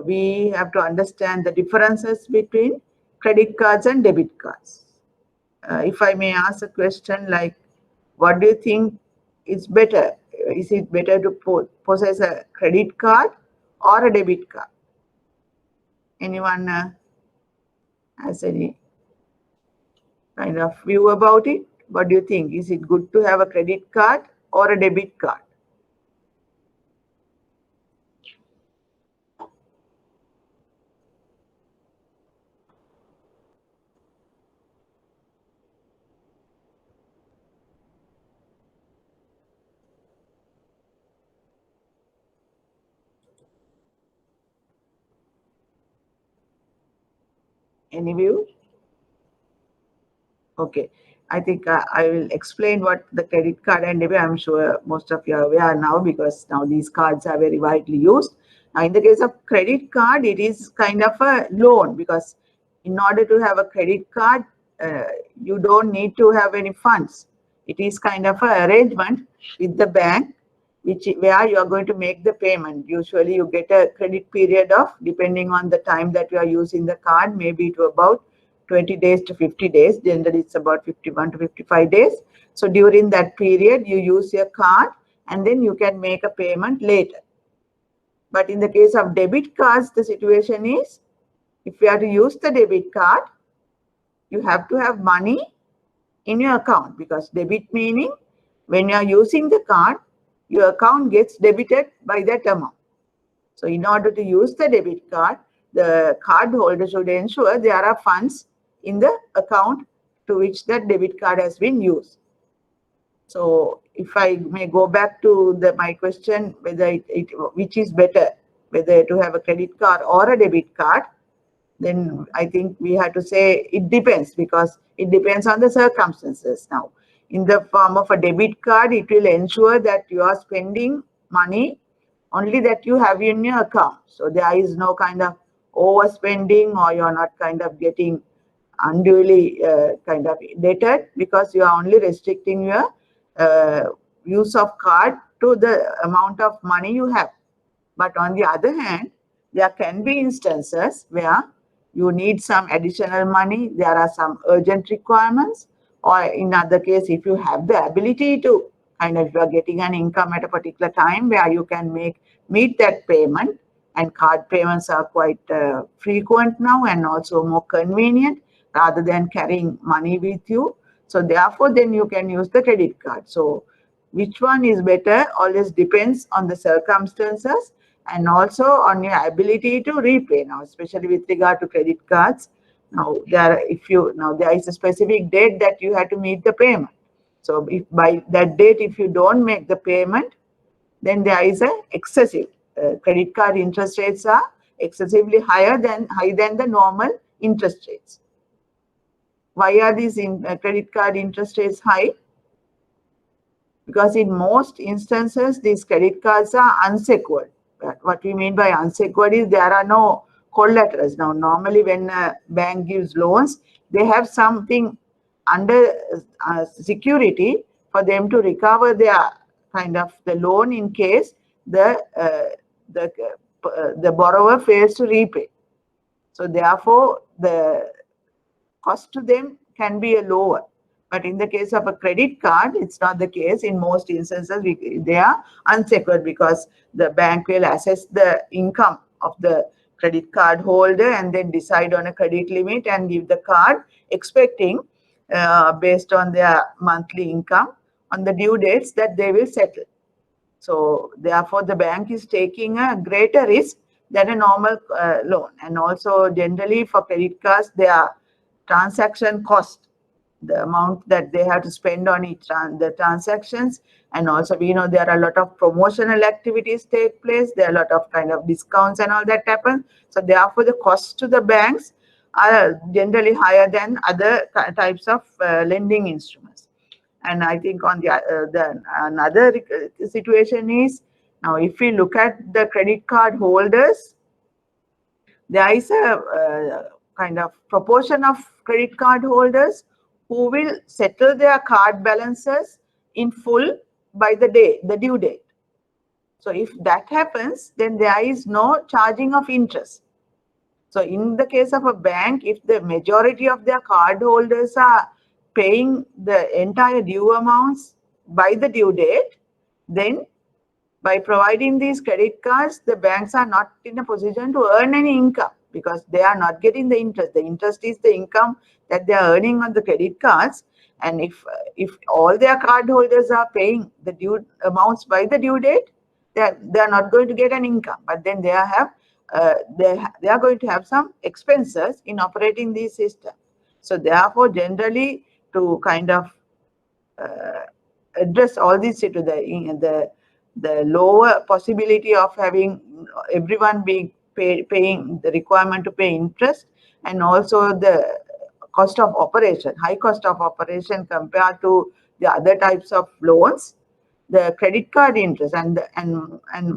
we have to understand the differences between credit cards and debit cards. If I may ask a question like, what do you think is better? Is it better to possess a credit card or a debit card? Anyone has any kind of view about it? What do you think? Is it good to have a credit card or a debit card? Any view? Okay. I think I will explain what the credit card and debit. I'm sure most of you are aware now, because now these cards are very widely used. Now, in the case of credit card, it is kind of a loan, because in order to have a credit card, you don't need to have any funds. It is kind of an arrangement with the bank, where you are going to make the payment. Usually, you get a credit period of, depending on the time that you are using the card, maybe to about 20 days to 50 days. Generally, it's about 51 to 55 days. So during that period, you use your card and then you can make a payment later. But in the case of debit cards, the situation is, if you have to use the debit card, you have to have money in your account, because debit meaning when you are using the card, your account gets debited by that amount. So in order to use the debit card, the card holder should ensure there are funds in the account to which that debit card has been used. So if I may go back to my question, whether which is better, whether to have a credit card or a debit card, then I think we have to say it depends, because it depends on the circumstances. Now, in the form of a debit card, it will ensure that you are spending money only that you have in your account. So there is no kind of overspending, or you're not kind of getting unduly kind of indebted, because you are only restricting your use of card to the amount of money you have. But on the other hand, there can be instances where you need some additional money, there are some urgent requirements, or in other case, if you have the ability to kind of, if you are getting an income at a particular time where you can meet that payment, and card payments are quite frequent now and also more convenient rather than carrying money with you. So therefore, then you can use the credit card. So which one is better always depends on the circumstances and also on your ability to repay. Now, especially with regard to credit cards, now there is a specific date that you have to meet the payment. So if by that date, if you don't make the payment, then there is a excessive credit card interest rates are excessively higher than the normal interest rates. Why are these credit card interest rates high? Because in most instances, these credit cards are unsecured. What we mean by unsecured is there are no collaterals. Now, normally when a bank gives loans, they have something under security for them to recover their kind of the loan in case the borrower fails to repay. So therefore, the cost to them can be a lower. But in the case of a credit card, it's not the case. In most instances, they are unsecured, because the bank will assess the income of the credit card holder and then decide on a credit limit and give the card, expecting based on their monthly income on the due dates that they will settle. So therefore, the bank is taking a greater risk than a normal loan. And also generally for credit cards, their transaction cost, the amount that they have to spend on each the transactions, and also we know there are a lot of promotional activities take place, there are a lot of kind of discounts and all that happen. So therefore the cost to the banks are generally higher than other types of lending instruments. And I think on the another situation is, now if we look at the credit card holders, there is a kind of proportion of credit card holders who will settle their card balances in full by the due date. So if that happens, then there is no charging of interest. So in the case of a bank, if the majority of their card holders are paying the entire due amounts by the due date, then by providing these credit cards, the banks are not in a position to earn any income because they are not getting the interest. The interest is the income that they are earning on the credit cards. And if all their card holders are paying the due amounts by the due date, they are not going to get an income. But then they are going to have some expenses in operating the system. So therefore, generally, to kind of address all these to the lower possibility of having everyone being paying the requirement to pay interest, and also the cost of operation, high cost of operation compared to the other types of loans, the credit card interest and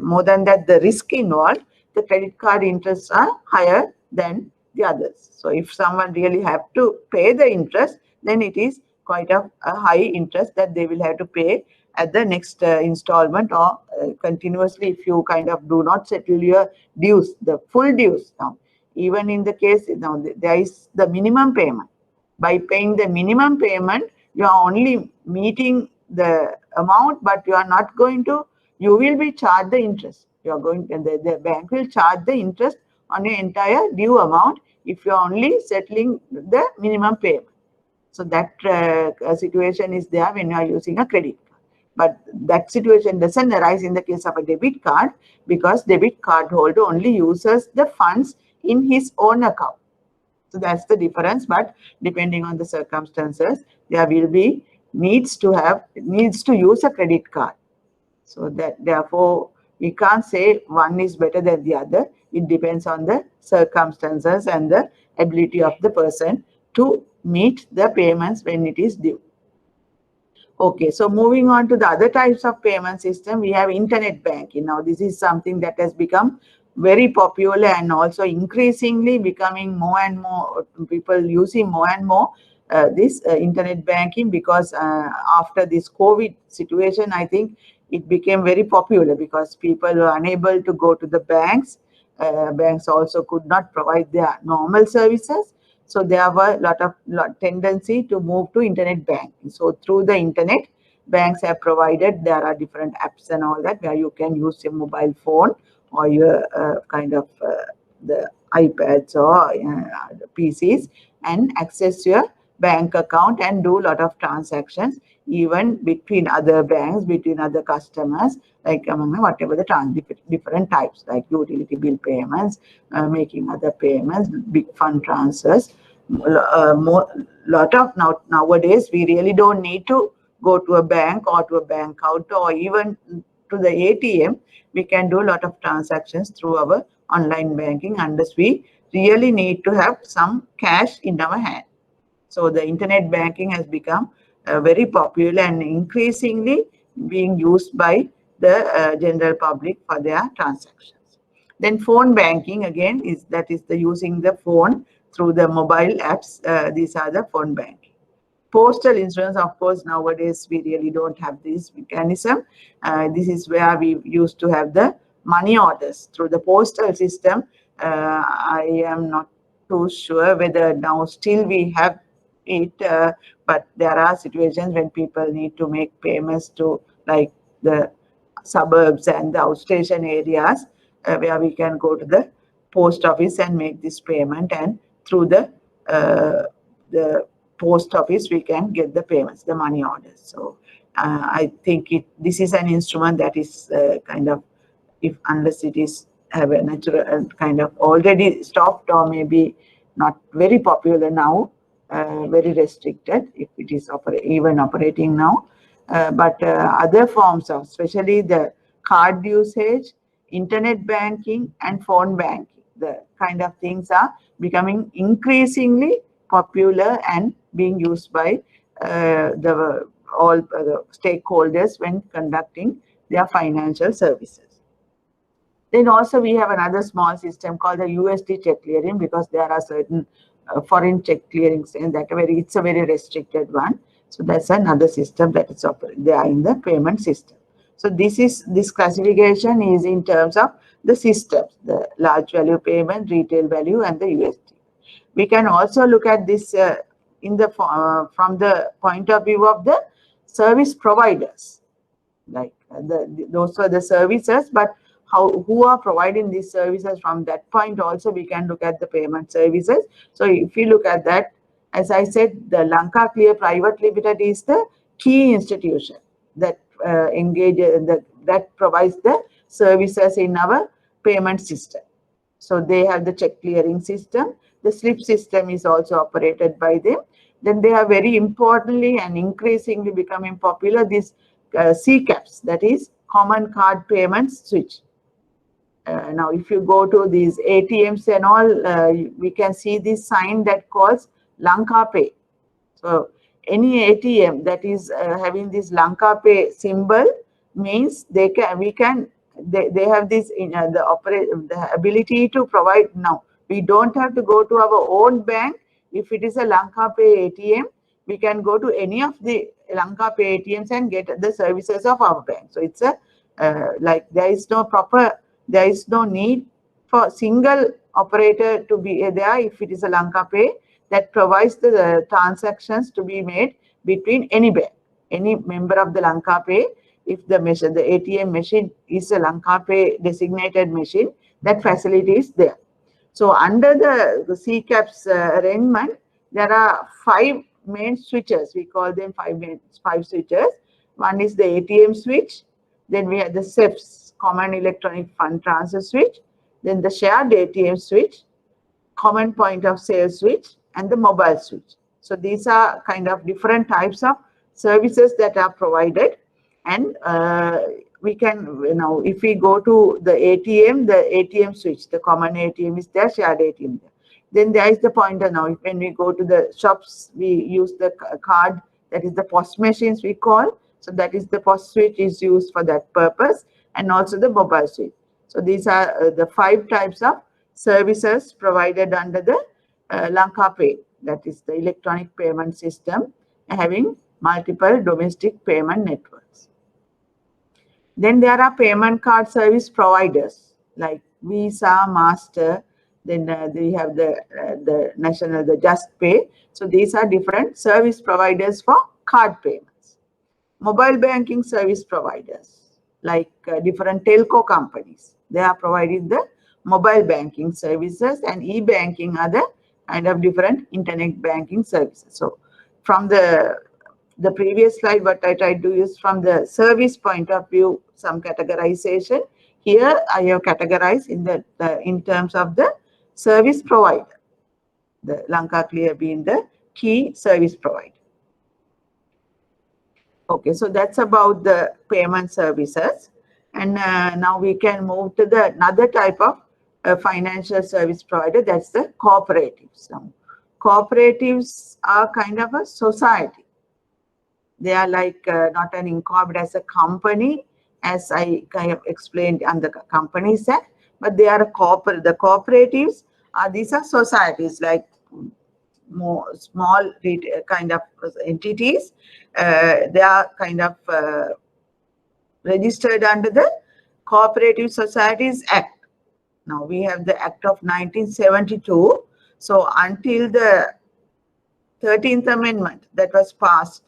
more than that, the risk involved, the credit card interests are higher than the others. So if someone really have to pay the interest, then it is quite a high interest that they will have to pay at the next installment, or continuously if you kind of do not settle your dues, the full dues. Now, even in the case, now there is the minimum payment. By paying the minimum payment, you are only meeting the amount, but you are not going to, you will be charged the interest. You are going, the bank will charge the interest on your entire due amount if you are only settling the minimum payment. So that situation is there when you are using a credit card. But that situation doesn't arise in the case of a debit card, because debit card holder only uses the funds in his own account. So that's the difference. But depending on the circumstances, there will be needs to use a credit card. So that therefore we can't say one is better than the other. It depends on the circumstances and the ability of the person to meet the payments when it is due. Okay, so moving on to the other types of payment system, we have internet banking. Now, this is something that has become very popular and also increasingly becoming more and more people using more and more this internet banking, because after this COVID situation, I think it became very popular because people were unable to go to the banks. Banks also could not provide their normal services. So there were a lot tendency to move to internet banking. So through the internet, banks have provided, there are different apps and all that where you can use your mobile phone or your the iPads or the PCs and access your bank account and do a lot of transactions, even between other banks, between other customers, like among whatever the different types, like utility bill payments, making other payments, big fund transfers. Nowadays we really don't need to go to a bank or to a bank counter or even to the ATM. We can do a lot of transactions through our online banking unless we really need to have some cash in our hand. So the internet banking has become very popular and increasingly being used by the general public for their transactions. Then phone banking again is the using the phone through the mobile apps. These are the phone banking. Postal insurance, of course, nowadays we really don't have this mechanism. This is where we used to have the money orders through the postal system. I am not too sure whether now still we have it, but there are situations when people need to make payments to like the suburbs and the outstation areas where we can go to the post office and make this payment, and through the post office we can get the payments, the money orders. So I think this is an instrument that is kind of, unless it is have a natural kind of already stopped or maybe not very popular now, very restricted if it is even operating now. But other forms of, especially the card usage, internet banking and phone banking, the kind of things are becoming increasingly popular and being used by all the stakeholders when conducting their financial services. Then also we have another small system called the USD check clearing, because there are certain foreign check clearings, and it's a very restricted one. So that's another system that is there in the payment system. So this classification is in terms of the systems, the large value payment, retail value, and the USD. We can also look at this from the point of view of the service providers, like those are the services, but who are providing these services. From that point also we can look at the payment services. So if you look at that, as I said, the Lanka Clear Private Limited is the key institution that that provides the services in our payment system. So they have the check clearing system. The slip system is also operated by them. Then they are very importantly and increasingly becoming popular, this CCAPS, that is Common Card Payments Switch. Now, if you go to these ATMs and all, we can see this sign that calls Lanka Pay. So any ATM that is having this Lanka Pay symbol means they have this the ability to provide. Now we don't have to go to our own bank. If it is a Lanka Pay ATM, we can go to any of the Lanka Pay ATMs and get the services of our bank. So it's a like there is no need for single operator to be there if it is a Lanka Pay that provides the transactions to be made between any bank, any member of the Lanka Pay. If the ATM machine is a Lanka Pay designated machine, that facility is there. So under the CCAPS arrangement, there are 5 main switches. We call them 5 switches. One is the ATM switch. Then we have the CEFS, Common Electronic Fund Transfer switch. Then the shared ATM switch, common point of sale switch, and the mobile switch. So these are kind of different types of services that are provided. And we can, if we go to the ATM switch, the common ATM is there, shared ATM there. Then there is the pointer. Now when we go to the shops, we use the card, that is the POS machines we call. So that is the POS switch is used for that purpose, and also the mobile switch. So these are the 5 types of services provided under the Lanka Pay, that is the electronic payment system having multiple domestic payment networks. Then there are payment card service providers like Visa, Master. Then they have the national, the Just Pay. So these are different service providers for card payments. Mobile banking service providers like different telco companies. They are providing the mobile banking services, and e-banking are the kind of different internet banking services. So from the previous slide, what I tried to use from the service point of view, some categorization. Here I have categorized in terms of the service provider, the Lanka Clear being the key service provider. Okay, so that's about the payment services. And now we can move to another type of financial service provider, that's the cooperatives. Now, cooperatives are kind of a society. They are like not an incorporated as a company, as I kind of explained on the Companies Act, but they are the cooperatives these are societies, like more small kind of entities. They are kind of registered under the Cooperative Societies Act. Now we have the Act of 1972. So until the 13th Amendment that was passed,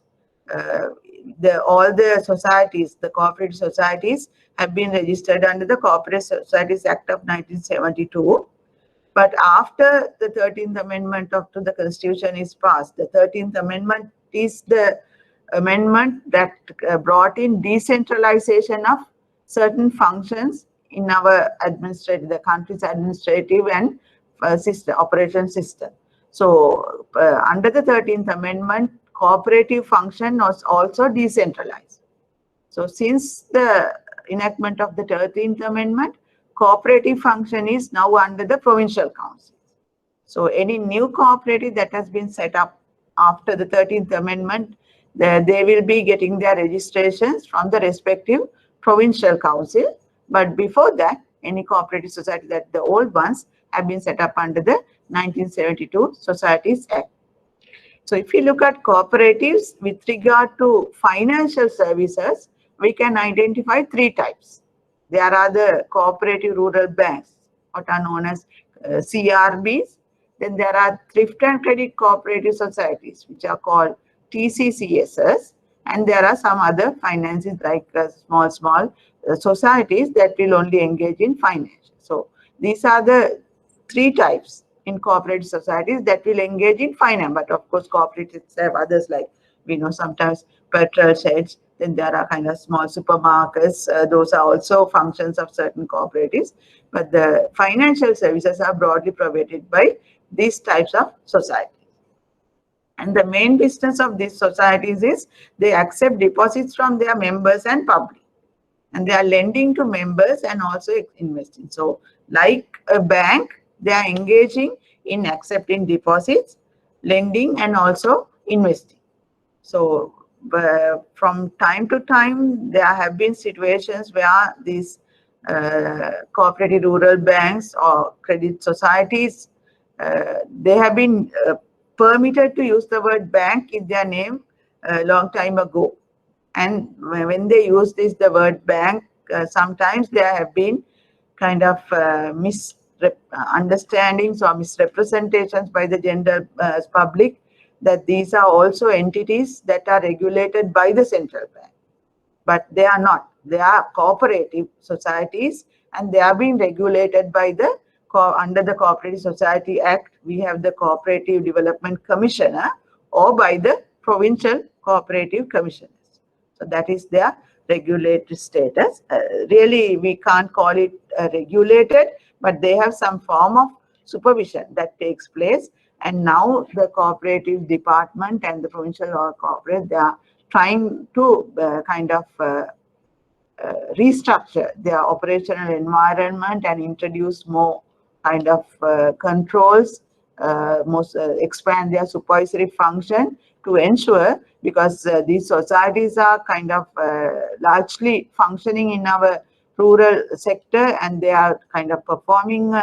all the societies, the cooperative societies, have been registered under the Cooperative Societies Act of 1972. But after the 13th Amendment to the Constitution is passed, the 13th Amendment is the amendment that brought in decentralization of certain functions in our the country's administrative and operation system. So under the 13th Amendment, cooperative function was also decentralized. So since the enactment of the 13th Amendment, cooperative function is now under the provincial council. So any new cooperative that has been set up after the 13th Amendment, they will be getting their registrations from the respective provincial council. But before that, any cooperative society, that the old ones have been set up under the 1972 Societies Act. So if you look at cooperatives with regard to financial services, we can identify three types. There are the cooperative rural banks, what are known as CRBs. Then there are thrift and credit cooperative societies, which are called TCCSs. And there are some other finances like small societies that will only engage in finance. So these are the three types in cooperative societies that will engage in finance. But of course, cooperatives have others, like we know sometimes petrol sheds. Then there are kind of small supermarkets. Those are also functions of certain cooperatives. But the financial services are broadly provided by these types of societies. And the main business of these societies is they accept deposits from their members and public. And they are lending to members and also investing. So like a bank, they are engaging in accepting deposits, lending, and also investing. So from time to time, there have been situations where these cooperative rural banks or credit societies, they have been permitted to use the word bank in their name a long time ago. And when they use the word bank, sometimes there have been kind of misunderstandings or misrepresentations by the general public that these are also entities that are regulated by the central bank. But they are not. They are cooperative societies, and they are being regulated by the under the Cooperative Society Act. We have the Cooperative Development Commissioner, or by the provincial cooperative commissioners. So that is their regulatory status. Really, we can't call it regulated, but they have some form of supervision that takes place. And now the cooperative department and the provincial or corporate, they are trying to kind of restructure their operational environment and introduce more kind of controls, expand their supervisory function to ensure, because these societies are kind of largely functioning in our rural sector, and they are kind of performing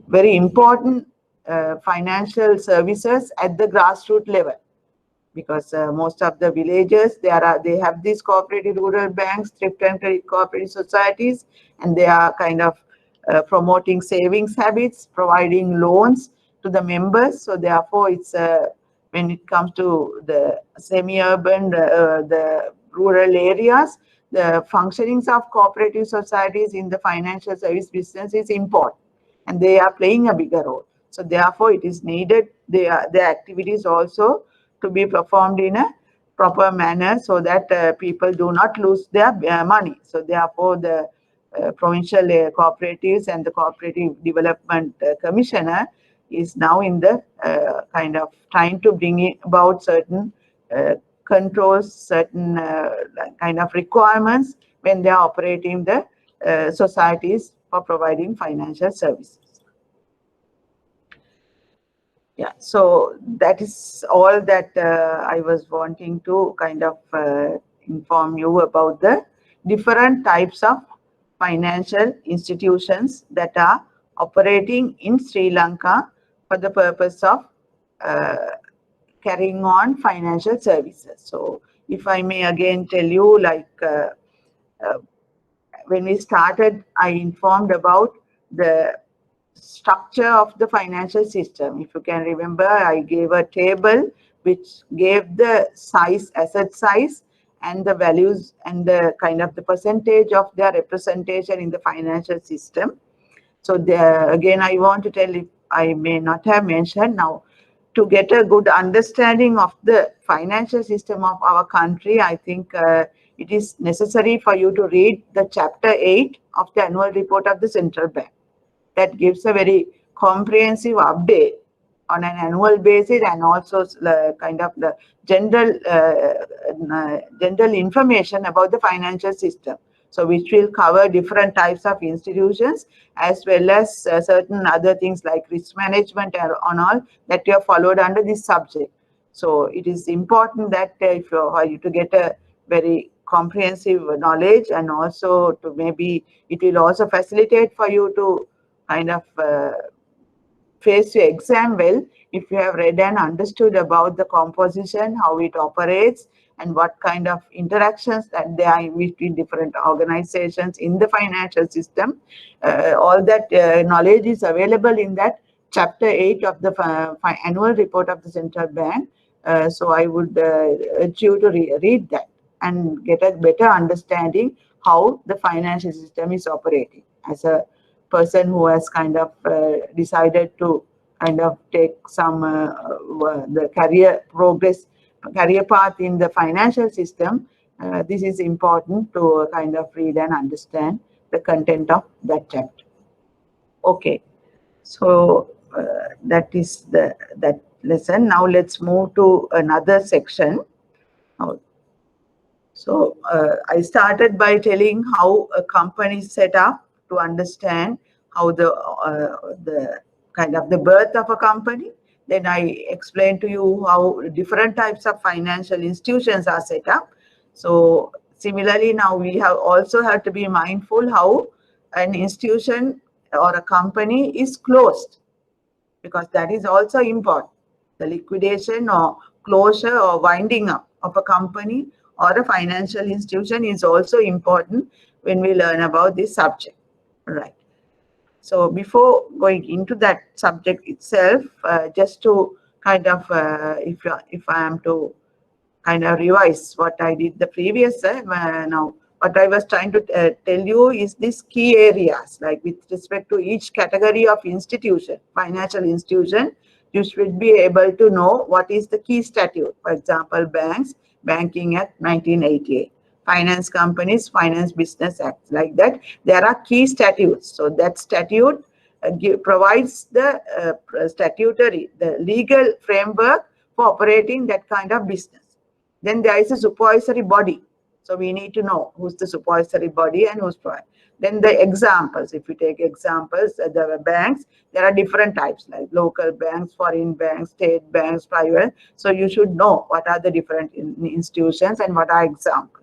very important financial services at the grassroots level. Because most of the villages, they have these cooperative rural banks, thrift and credit cooperative societies, and they are kind of promoting savings habits, providing loans to the members. So therefore, it's when it comes to the semi-urban, the rural areas, the functionings of cooperative societies in the financial service business is important, and they are playing a bigger role. So therefore, it is needed their activities also to be performed in a proper manner, so that people do not lose their money. So therefore, the provincial cooperatives and the Cooperative Development Commissioner is now in the kind of trying to bring about certain controls, certain kind of requirements when they are operating the societies for providing financial services. Yeah, so that is all that I was wanting to kind of inform you about the different types of financial institutions that are operating in Sri Lanka for the purpose of carrying on financial services. So if I may again tell you, like when we started, I informed about the structure of the financial system. If you can remember, I gave a table which gave the size, asset size, and the values and the kind of the percentage of their representation in the financial system. So there again, I want to tell, if I may not have mentioned now, to get a good understanding of the financial system of our country, I think it is necessary for you to read the chapter 8 of the annual report of the central bank. That gives a very comprehensive update on an annual basis, and also kind of the general information about the financial system. So which will cover different types of institutions, as well as certain other things like risk management and all that you have followed under this subject. So it is important that if you to get a very comprehensive knowledge, and also to maybe it will also facilitate for you to kind of face your exam well if you have read and understood about the composition, how it operates, and what kind of interactions that there are between different organizations in the financial system. All that knowledge is available in that chapter 8 of the annual report of the central bank. So I would urge you to read that and get a better understanding how the financial system is operating. As a person who has kind of decided to kind of take some the career path in the financial system, this is important to kind of read and understand the content of that chapter. Okay, so that is that lesson. Now let's move to another section. So I started by telling how a company is set up, to understand how the kind of the birth of a company. Then I explained to you how different types of financial institutions are set up. So similarly, now we have also have to be mindful how an institution or a company is closed, because that is also important. The liquidation or closure or winding up of a company or a financial institution is also important when we learn about this subject. Right. So before going into that subject itself, just to kind of, if I am to kind of revise what I did the previous now, what I was trying to tell you is these key areas, like with respect to each category of institution, financial institution, you should be able to know what is the key statute. For example, banks, Banking Act 1988. Finance companies, Finance Business Act, like that. There are key statutes. So that statute provides the the legal framework for operating that kind of business. Then there is a supervisory body. So we need to know who's the supervisory body and who's providing. Then the examples, if you take examples, the banks, there are different types, like local banks, foreign banks, state banks, private. So you should know what are the different institutions and what are examples.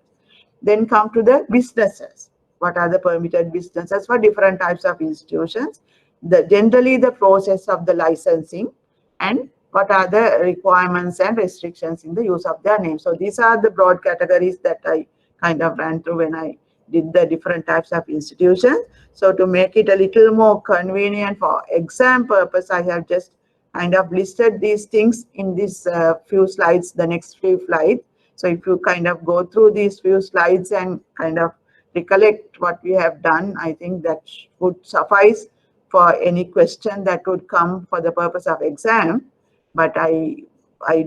Then come to the businesses. What are the permitted businesses for different types of institutions? Generally the process of the licensing, and what are the requirements and restrictions in the use of their name. So these are the broad categories that I kind of ran through when I did the different types of institutions. So to make it a little more convenient for exam purpose, I have just kind of listed these things in this few slides, the next few slides. So if you kind of go through these few slides and kind of recollect what we have done, I think that would suffice for any question that would come for the purpose of exam. But I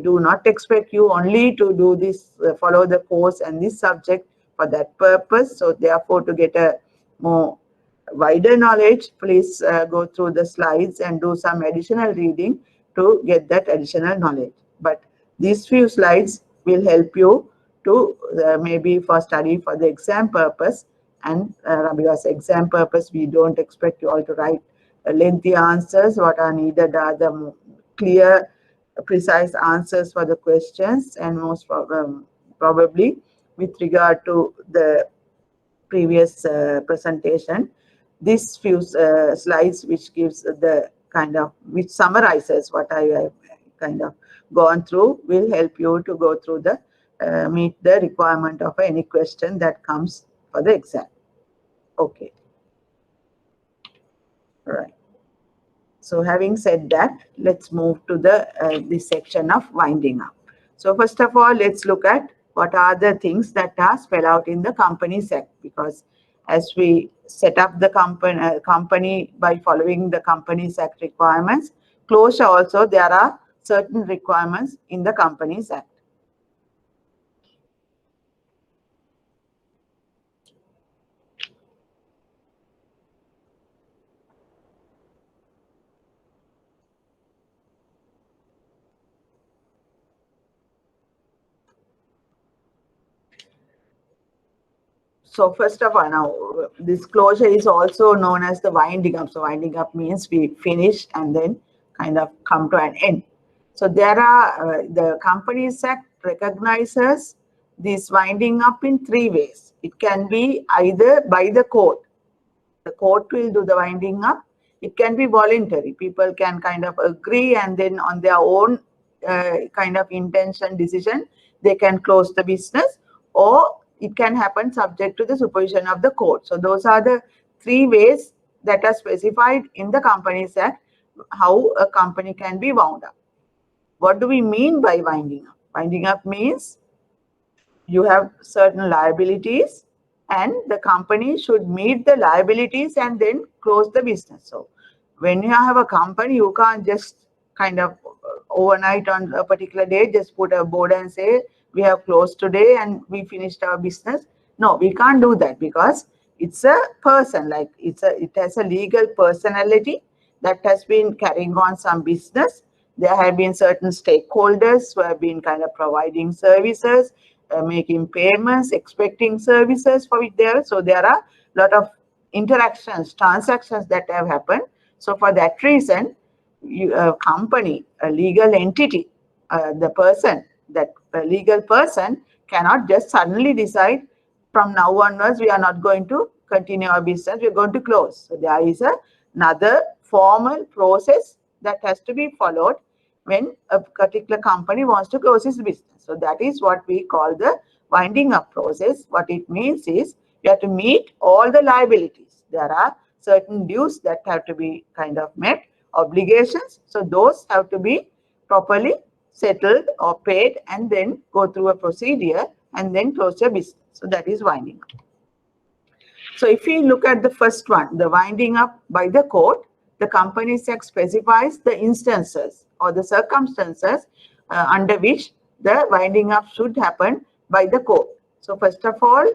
do not expect you only to do this, follow the course and this subject for that purpose. So therefore, to get a more wider knowledge, please go through the slides and do some additional reading to get that additional knowledge. But these few slides will help you to maybe for study for the exam purpose. And because exam purpose, we don't expect you all to write lengthy answers. What are needed are the clear, precise answers for the questions, and most probably with regard to the previous presentation, these few slides which gives the kind of, which summarizes what I have kind of gone through, will help you to go through the meet the requirement of any question that comes for the exam. Okay. All right. So having said that, let's move to the this section of winding up. So first of all, let's look at what are the things that are spelled out in the Companies Act, because as we set up the company by following the Companies Act requirements, closure also, there are certain requirements in the Companies Act. So first of all, now this closure is also known as the winding up. So winding up means we finish and then kind of come to an end. So there are the Companies Act recognizes this winding up in three ways. It can be either by the court. The court will do the winding up. It can be voluntary. People can kind of agree and then on their own kind of intention, decision, they can close the business, or it can happen subject to the supervision of the court. So those are the three ways that are specified in the Companies Act, how a company can be wound up. What do we mean by winding up? Winding up means you have certain liabilities and the company should meet the liabilities and then close the business. So when you have a company, you can't just kind of overnight on a particular day just put a board and say we have closed today and we finished our business. No, we can't do that because it's a person, like it has a legal personality that has been carrying on some business. There have been certain stakeholders who have been kind of providing services, making payments, expecting services for it there. So there are a lot of interactions, transactions that have happened. So for that reason, a company, a legal entity, the person, that legal person cannot just suddenly decide from now onwards we are not going to continue our business, we are going to close. So there is another formal process that has to be followed when a particular company wants to close its business. So that is what we call the winding up process. What it means is you have to meet all the liabilities. There are certain dues that have to be kind of met, obligations. So those have to be properly settled or paid and then go through a procedure and then close your business. So that is winding up. So if we look at the first one, the winding up by the court, the Companies Act specifies the instances or the circumstances under which the winding up should happen by the court. So first of all,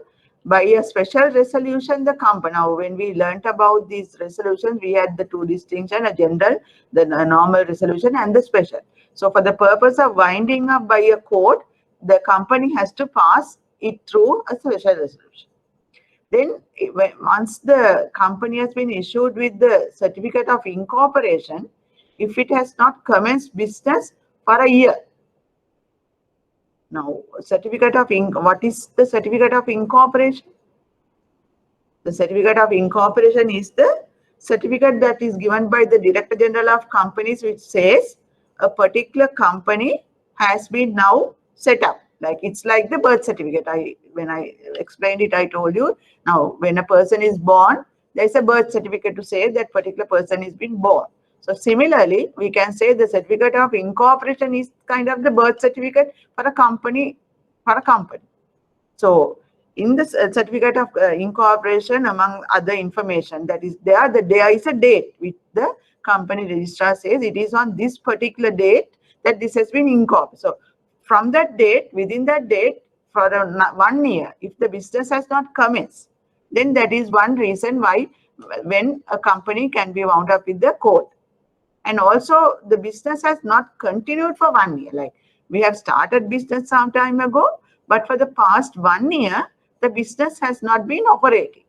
by a special resolution, the company, now when we learnt about these resolutions, we had the two distinctions, a general, the normal resolution and the special. So for the purpose of winding up by a court, the company has to pass it through a special resolution. Then once the company has been issued with the certificate of incorporation, if it has not commenced business for a year. Now, what is the certificate of incorporation? The certificate of incorporation is the certificate that is given by the Director General of Companies, which says a particular company has been now set up. Like it's like the birth certificate. When I explained it, I told you, now when a person is born, there is a birth certificate to say that particular person is been born. So similarly, we can say the certificate of incorporation is kind of the birth certificate for a company, So in the certificate of incorporation, among other information that is there, there is a date which the company registrar says it is on this particular date that this has been incorporated. So from that date, within that date, for 1 year, if the business has not commenced, then that is one reason why when a company can be wound up with the court. And also the business has not continued for 1 year. Like we have started business some time ago, but for the past 1 year, the business has not been operating.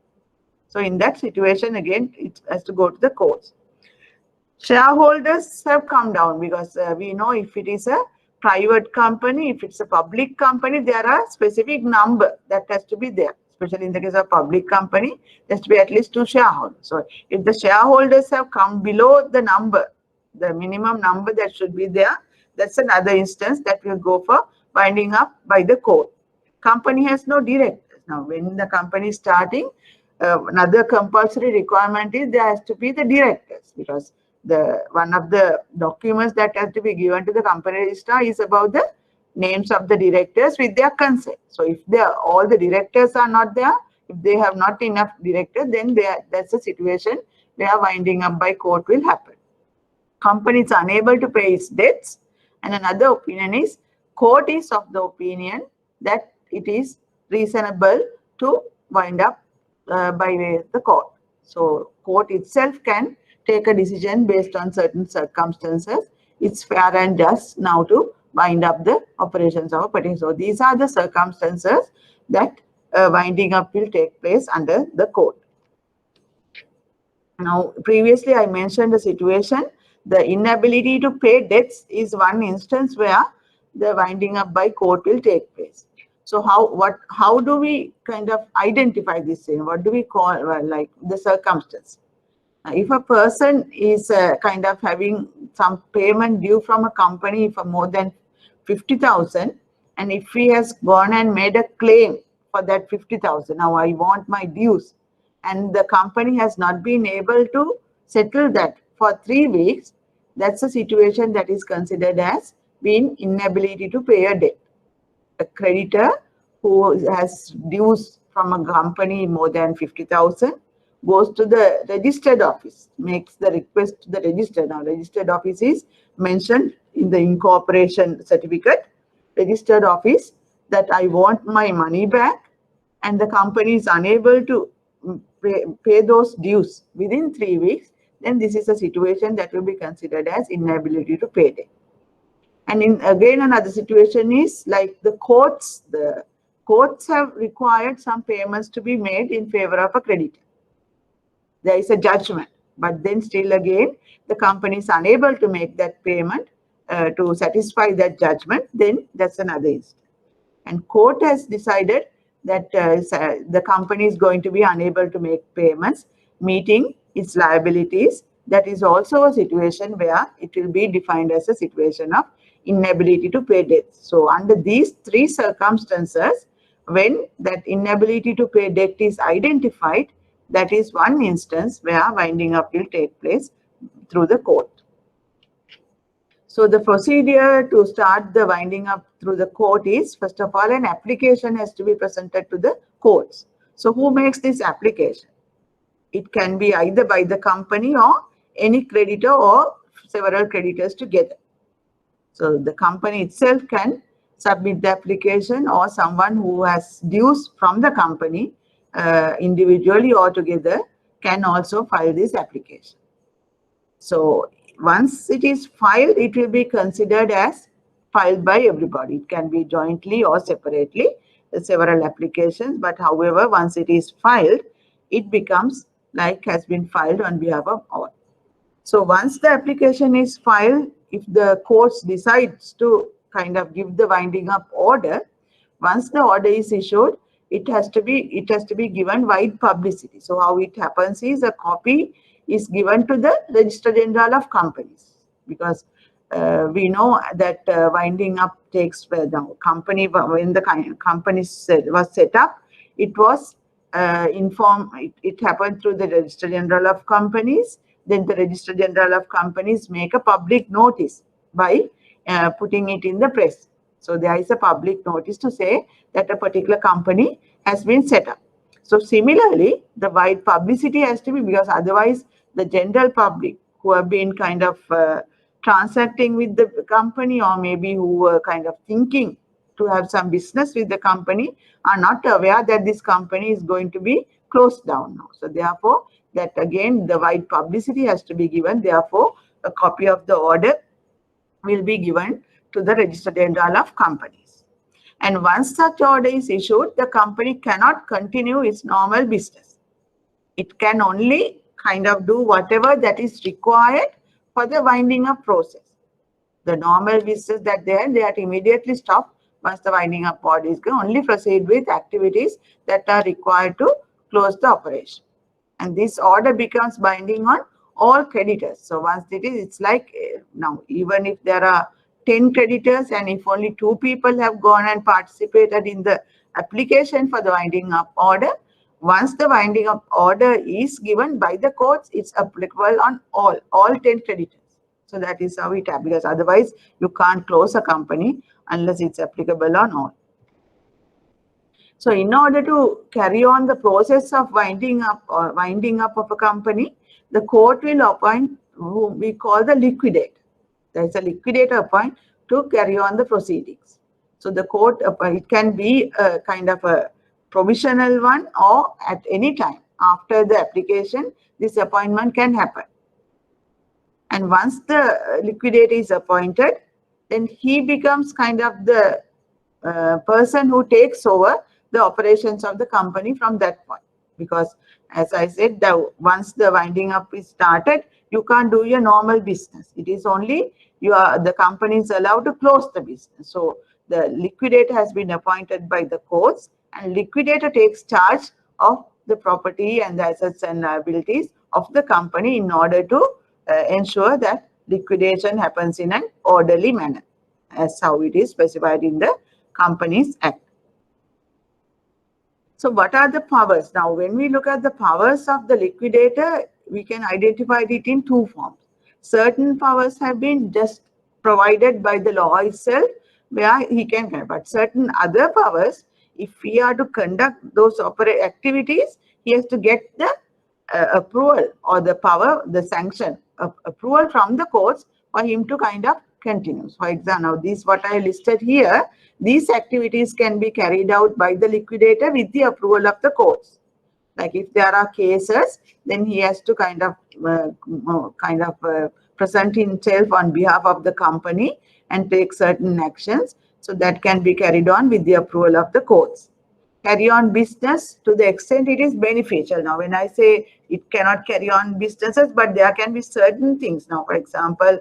So in that situation, again, it has to go to the courts. Shareholders have come down because we know if it is a private company, if it's a public company, there are specific number that has to be there. Especially in the case of public company, there has to be at least 2 shareholders. So if the shareholders have come below the number, the minimum number that should be there, that's another instance that will go for winding up by the court. Company has no directors. Now, when the company is starting, another compulsory requirement is there has to be the directors, because one of the documents that has to be given to the company registrar is about the names of the directors with their consent. So if all the directors are not there, if they have not enough directors, then that's a situation where winding up by court will happen. Company is unable to pay its debts And another opinion is court is of the opinion that it is reasonable to wind up by way of the court. So court itself can take a decision based on certain circumstances. It's fair and just now to wind up the operations of a particular. So these are the circumstances that winding up will take place under the court. Now, previously I mentioned the situation, the inability to pay debts is one instance where the winding up by court will take place. So how do we kind of identify this thing? What do we call like the circumstance? If a person is kind of having some payment due from a company for more than 50,000, and if he has gone and made a claim for that 50,000, now I want my dues, and the company has not been able to settle that for 3 weeks, that's a situation that is considered as being inability to pay a debt. A creditor who has dues from a company more than 50,000 goes to the registered office, makes the request to the registered. Now, registered office is mentioned in the incorporation certificate. Registered office that I want my money back, and the company is unable to pay those dues within 3 weeks, then this is a situation that will be considered as inability to pay debt. And again, another situation is like the courts. The courts have required some payments to be made in favor of a creditor. There is a judgment, but then still again, the company is unable to make that payment to satisfy that judgment, then that's another instance. And court has decided that the company is going to be unable to make payments, meeting its liabilities. That is also a situation where it will be defined as a situation of inability to pay debts. So under these 3 circumstances, when that inability to pay debt is identified, that is one instance where winding up will take place through the court. So the procedure to start the winding up through the court is, first of all, an application has to be presented to the courts. So who makes this application? It can be either by the company or any creditor or several creditors together. So the company itself can submit the application, or someone who has dues from the company individually or together can also file this application. So once it is filed, it will be considered as filed by everybody. It can be jointly or separately, several applications, but however, once it is filed, it becomes like has been filed on behalf of all. So once the application is filed, if the courts decides to kind of give the winding up order, once the order is issued, it has to be given wide publicity. So how it happens is a copy is given to the Register General of Companies, because we know that winding up takes the company, when the company was set up, it was informed, it happened through the Register General of Companies. Then the Register General of Companies make a public notice by putting it in the press. So there is a public notice to say that a particular company has been set up. So similarly, the wide publicity has to be, because otherwise the general public who have been kind of transacting with the company, or maybe who were kind of thinking to have some business with the company, are not aware that this company is going to be closed down now. So therefore, that again, the wide publicity has to be given. Therefore, a copy of the order will be given to the Register General of Companies. And once such order is issued, the company cannot continue its normal business. It can only kind of do whatever that is required for the winding up process. The normal business that they are immediately stopped once the winding up order is going, only proceed with activities that are required to close the operation. And this order becomes binding on all creditors. So once it is, it's like now, even if there are 10 creditors and if only 2 people have gone and participated in the application for the winding up order, once the winding up order is given by the courts, it's applicable on all 10 creditors. So that is how it happens, because otherwise you can't close a company unless it's applicable on all. So in order to carry on the process of winding up of a company, the court will appoint whom we call the liquidator. There is a liquidator appoint to carry on the proceedings. So the court, it can be a kind of a provisional one, or at any time after the application, this appointment can happen. And once the liquidator is appointed, then he becomes kind of the person who takes over the operations of the company from that point. Because as I said, once the winding up is started, you can't do your normal business. It is only the company is allowed to close the business. So the liquidator has been appointed by the courts, and liquidator takes charge of the property and the assets and liabilities of the company in order to ensure that liquidation happens in an orderly manner, as how it is specified in the Companies Act. So what are the powers? Now, when we look at the powers of the liquidator, we can identify it in two forms. Certain powers have been just provided by the law itself, where he can get, but certain other powers, if he are to conduct those activities, he has to get the approval or the power, the sanction of approval from the courts for him to kind of continue. For example, now these what I listed here, these activities can be carried out by the liquidator with the approval of the courts. Like if there are cases, then he has to kind of present himself on behalf of the company and take certain actions. So that can be carried on with the approval of the courts. Carry on business to the extent it is beneficial. Now, when I say it cannot carry on businesses, but there can be certain things. Now, for example,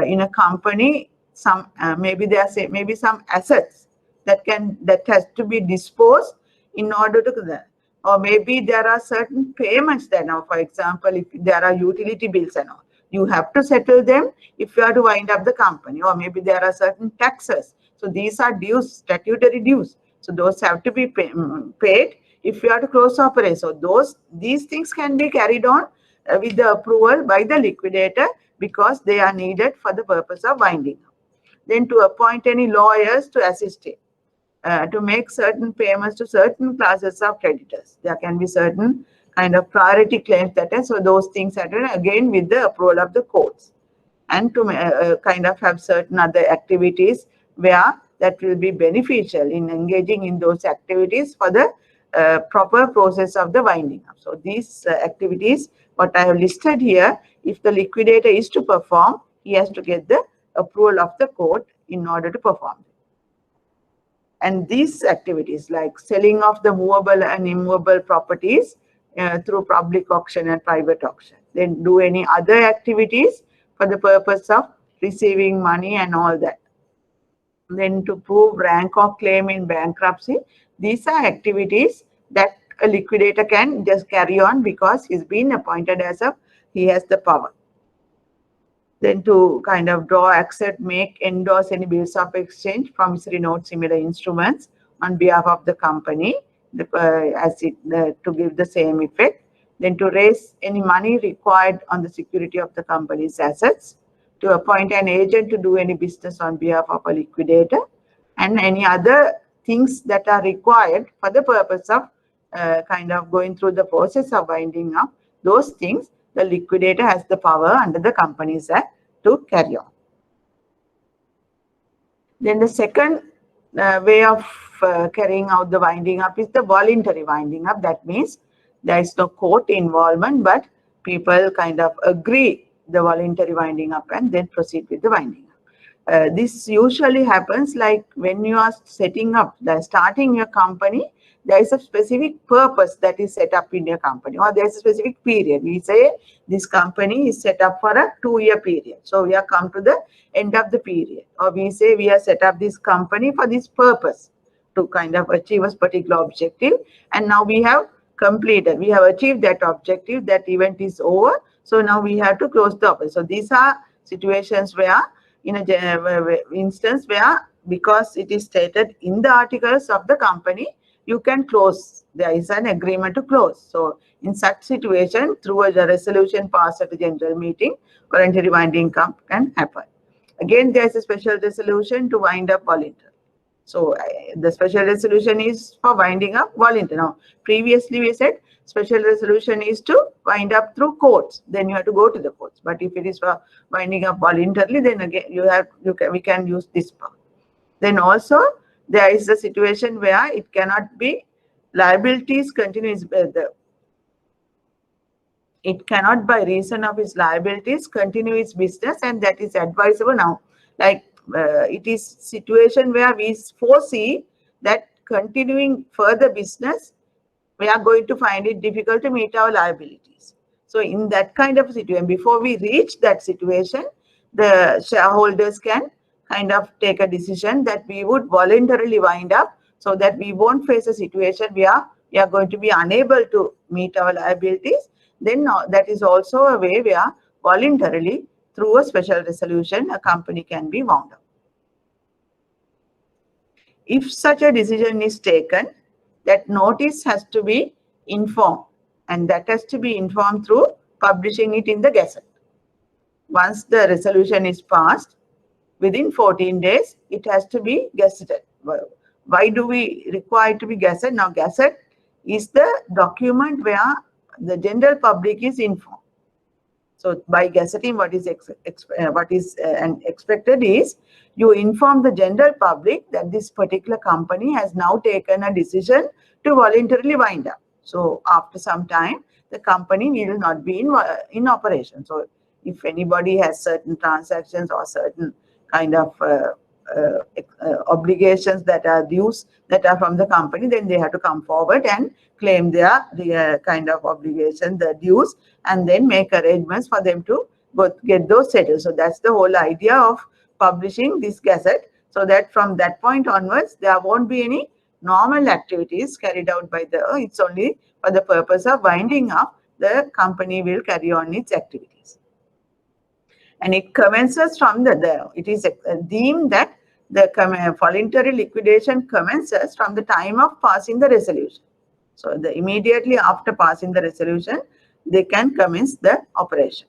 in a company, some maybe some assets that has to be disposed in order to, or maybe there are certain payments that, now, for example, if there are utility bills and all, you have to settle them if you are to wind up the company, or maybe there are certain taxes. So these are dues, statutory dues. So those have to be paid if you are to close operation. So these things can be carried on with the approval by the liquidator, because they are needed for the purpose of winding up. Then to appoint any lawyers to assist him, to make certain payments to certain classes of creditors. There can be certain kind of priority claims that are, so those things are done again with the approval of the courts. And to kind of have certain other activities where that will be beneficial in engaging in those activities for the proper process of the winding up. So these activities, what I have listed here, if the liquidator is to perform, he has to get the approval of the court in order to perform. And these activities like selling of the movable and immovable properties through public auction and private auction, then do any other activities for the purpose of receiving money and all that. Then to prove rank of claim in bankruptcy, these are activities that a liquidator can just carry on because he's been appointed as he has the power. Then to kind of draw, accept, make, endorse any bills of exchange, promissory notes, similar instruments on behalf of the company, to give the same effect. Then to raise any money required on the security of the company's assets, to appoint an agent to do any business on behalf of a liquidator, and any other things that are required for the purpose of kind of going through the process of winding up. Those things the liquidator has the power under the Companies Act to carry on. Then the second way of carrying out the winding up is the voluntary winding up. That means there is no court involvement, but people kind of agree the voluntary winding up and then proceed with the winding up. This usually happens like when you are starting your company, there is a specific purpose that is set up in your company, or there is a specific period. We say this company is set up for a 2-year period. So we have come to the end of the period. Or we say we have set up this company for this purpose to kind of achieve a particular objective. And now we have completed, we have achieved that objective, that event is over. So now we have to close the office. So these are situations where, in a instance where, because it is stated in the articles of the company, you can close. There is an agreement to close. So in such situation, through a resolution passed at a general meeting, voluntary winding up can happen. Again, there is a special resolution to wind up voluntarily. So the special resolution is for winding up voluntarily. Now, previously we said special resolution is to wind up through courts. Then you have to go to the courts. But if it is for winding up voluntarily, then again we can use this power. Then also there is a situation where it cannot be liabilities continues. It cannot by reason of its liabilities continue its business, and that is advisable now. Like it is situation where we foresee that continuing further business, we are going to find it difficult to meet our liabilities. So in that kind of situation, before we reach that situation, the shareholders can kind of take a decision that we would voluntarily wind up, so that we won't face a situation where we are going to be unable to meet our liabilities. Then that is also a way where voluntarily through a special resolution a company can be wound up. If such a decision is taken, that notice has to be informed, and that has to be informed through publishing it in the Gazette. Once the resolution is passed, within 14 days, it has to be gazetted. Why do we require it to be gazetted? Now, Gazette is the document where the general public is informed. So by gazetting, what is expected is you inform the general public that this particular company has now taken a decision to voluntarily wind up. So after some time, the company will not be in operation. So if anybody has certain transactions or certain kind of obligations that are dues that are from the company, then they have to come forward and claim their kind of obligation, the dues, and then make arrangements for them to get those settled. So that's the whole idea of publishing this Gazette, so that from that point onwards, there won't be any normal activities carried out by it's only for the purpose of winding up, the company will carry on its activities. And it commences from it is deemed that the voluntary liquidation commences from the time of passing the resolution. So immediately after passing the resolution, they can commence the operation.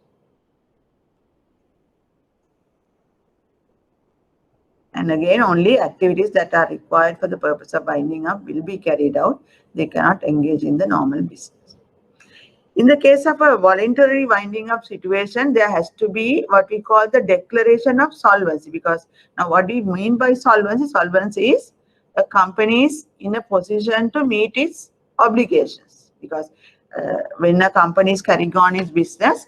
And again, only activities that are required for the purpose of winding up will be carried out. They cannot engage in the normal business. In the case of a voluntary winding up situation, there has to be what we call the declaration of solvency. Because now what do you mean by solvency? Solvency is a company is in a position to meet its obligations. Because when a company is carrying on its business,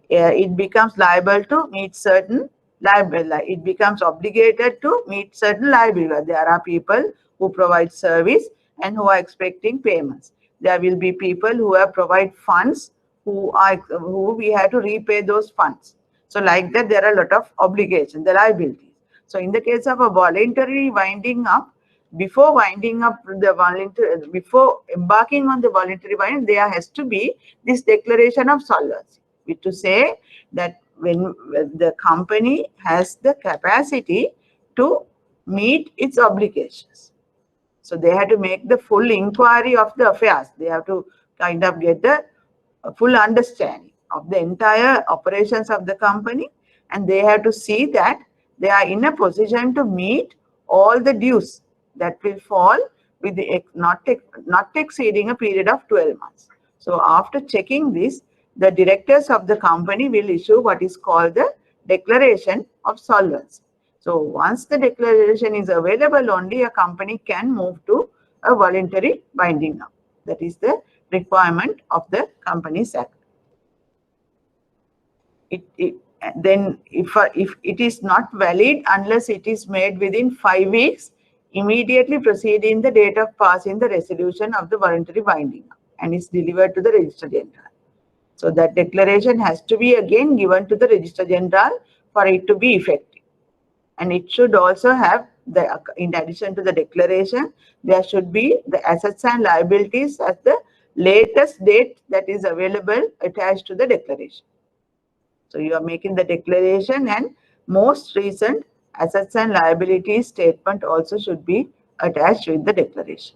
it becomes liable to meet certain liability. It becomes obligated to meet certain liability. There are people who provide service and who are expecting payments. There will be people who have provide funds who we have to repay those funds. So like that, there are a lot of obligations, the liabilities. So in the case of a voluntary winding up, before embarking on the voluntary winding, there has to be this declaration of solvency, which to say that when the company has the capacity to meet its obligations. So they have to make the full inquiry of the affairs. They have to kind of get the full understanding of the entire operations of the company, and they have to see that they are in a position to meet all the dues that will fall with the not exceeding a period of 12 months. So after checking this, the directors of the company will issue what is called the declaration of solvency. So once the declaration is available, only a company can move to a voluntary winding up. That is the requirement of the Companies Act. Then if it is not valid unless it is made within 5 weeks, immediately preceding the date of passing the resolution of the voluntary winding up, and is delivered to the Registrar General. So that declaration has to be again given to the Registrar General for it to be effective. And it should also have, in addition to the declaration, there should be the assets and liabilities at the latest date that is available attached to the declaration. So you are making the declaration, and most recent assets and liabilities statement also should be attached with the declaration.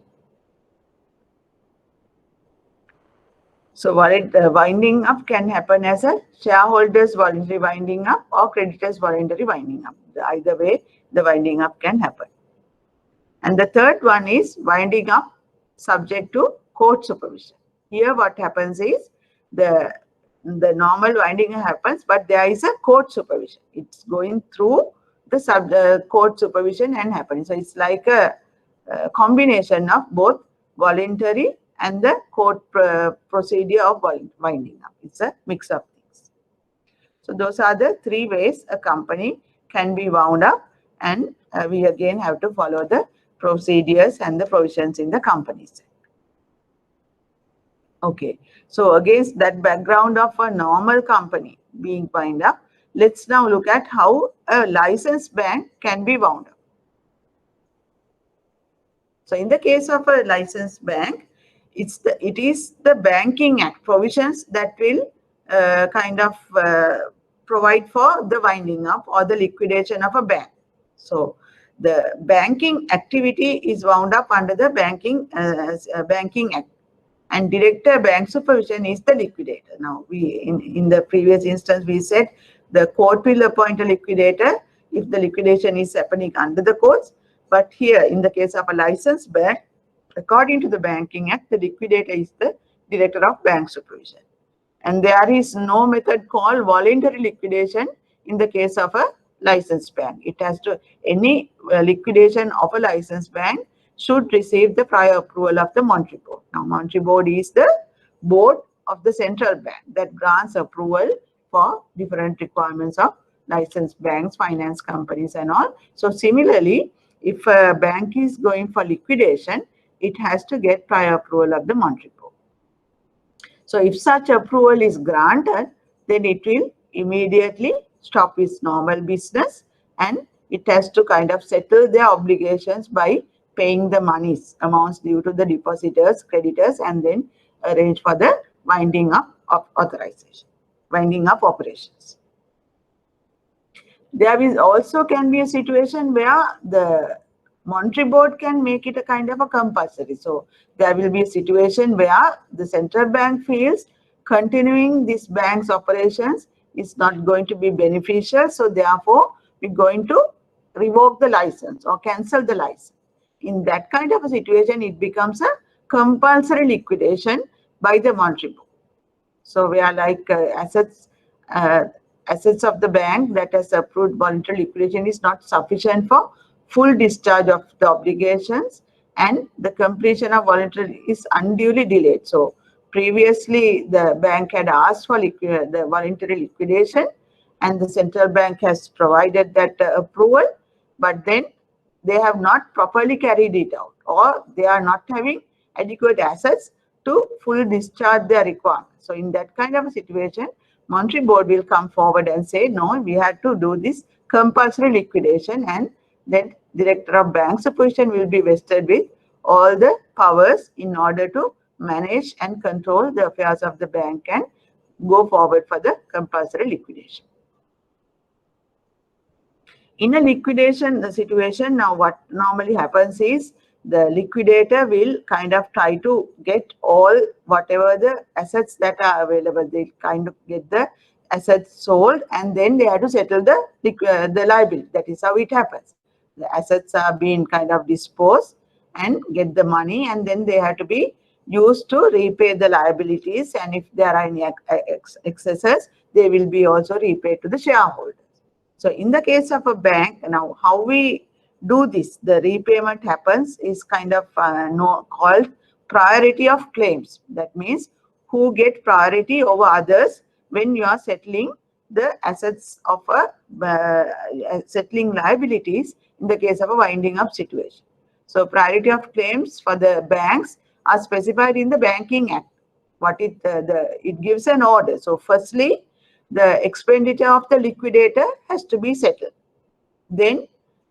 So winding up can happen as a shareholders voluntary winding up or creditors voluntary winding up. Either way, the winding up can happen. And the third one is winding up subject to court supervision. Here what happens is the normal winding happens, but there is a court supervision. It's going through the court supervision and happening. So it's like a combination of both voluntary and the court procedure of winding up. It's a mix of things. So those are the three ways a company can be wound up, and we again have to follow the procedures and the provisions in the Companies Act. Okay, so against that background of a normal company being wound up, let's now look at how a licensed bank can be wound up. So in the case of a licensed bank, it is the Banking Act provisions that will provide for the winding up or the liquidation of a bank. So the banking activity is wound up under the Banking Act, and Director Bank Supervision is the liquidator. Now, in the previous instance, we said the court will appoint a liquidator if the liquidation is happening under the courts. But here, in the case of a licensed bank, according to the Banking Act, the liquidator is the Director of Bank Supervision. And there is no method called voluntary liquidation in the case of a licensed bank. It has to, any liquidation of a licensed bank should receive the prior approval of the Monetary Board. Now, Monetary Board is the board of the central bank that grants approval for different requirements of licensed banks, finance companies and all. So similarly, if a bank is going for liquidation, it has to get prior approval of the Monetary Board. So if such approval is granted, then it will immediately stop its normal business, and it has to kind of settle their obligations by paying the monies, amounts due to the depositors, creditors, and then arrange for the winding up of authorization, winding up operations. There is also can be a situation where the Monetary Board can make it a kind of a compulsory. So there will be a situation where the central bank feels continuing this bank's operations is not going to be beneficial. So therefore, we're going to revoke the license or cancel the license. In that kind of a situation, it becomes a compulsory liquidation by the Monetary Board. So we are like assets of the bank that has approved voluntary liquidation is not sufficient for full discharge of the obligations, and the completion of voluntary is unduly delayed. So previously the bank had asked for the voluntary liquidation, and the central bank has provided that approval, but then they have not properly carried it out, or they are not having adequate assets to fully discharge their requirements. So in that kind of a situation, Monetary Board will come forward and say, no, we have to do this compulsory liquidation, and then Director of Bank Supervision will be vested with all the powers in order to manage and control the affairs of the bank and go forward for the compulsory liquidation. In a liquidation situation, now what normally happens is the liquidator will kind of try to get all whatever the assets that are available. They kind of get the assets sold, and then they have to settle the liability. That is how it happens. The assets are being kind of disposed and get the money, and then they have to be used to repay the liabilities, and if there are any excesses, they will be also repaid to the shareholders. So in the case of a bank, now how we do this, the repayment happens is kind of called priority of claims. That means who get priority over others when you are settling the assets of settling liabilities in the case of a winding up situation. So priority of claims for the banks are specified in the Banking Act. What it gives an order. So firstly, the expenditure of the liquidator has to be settled. Then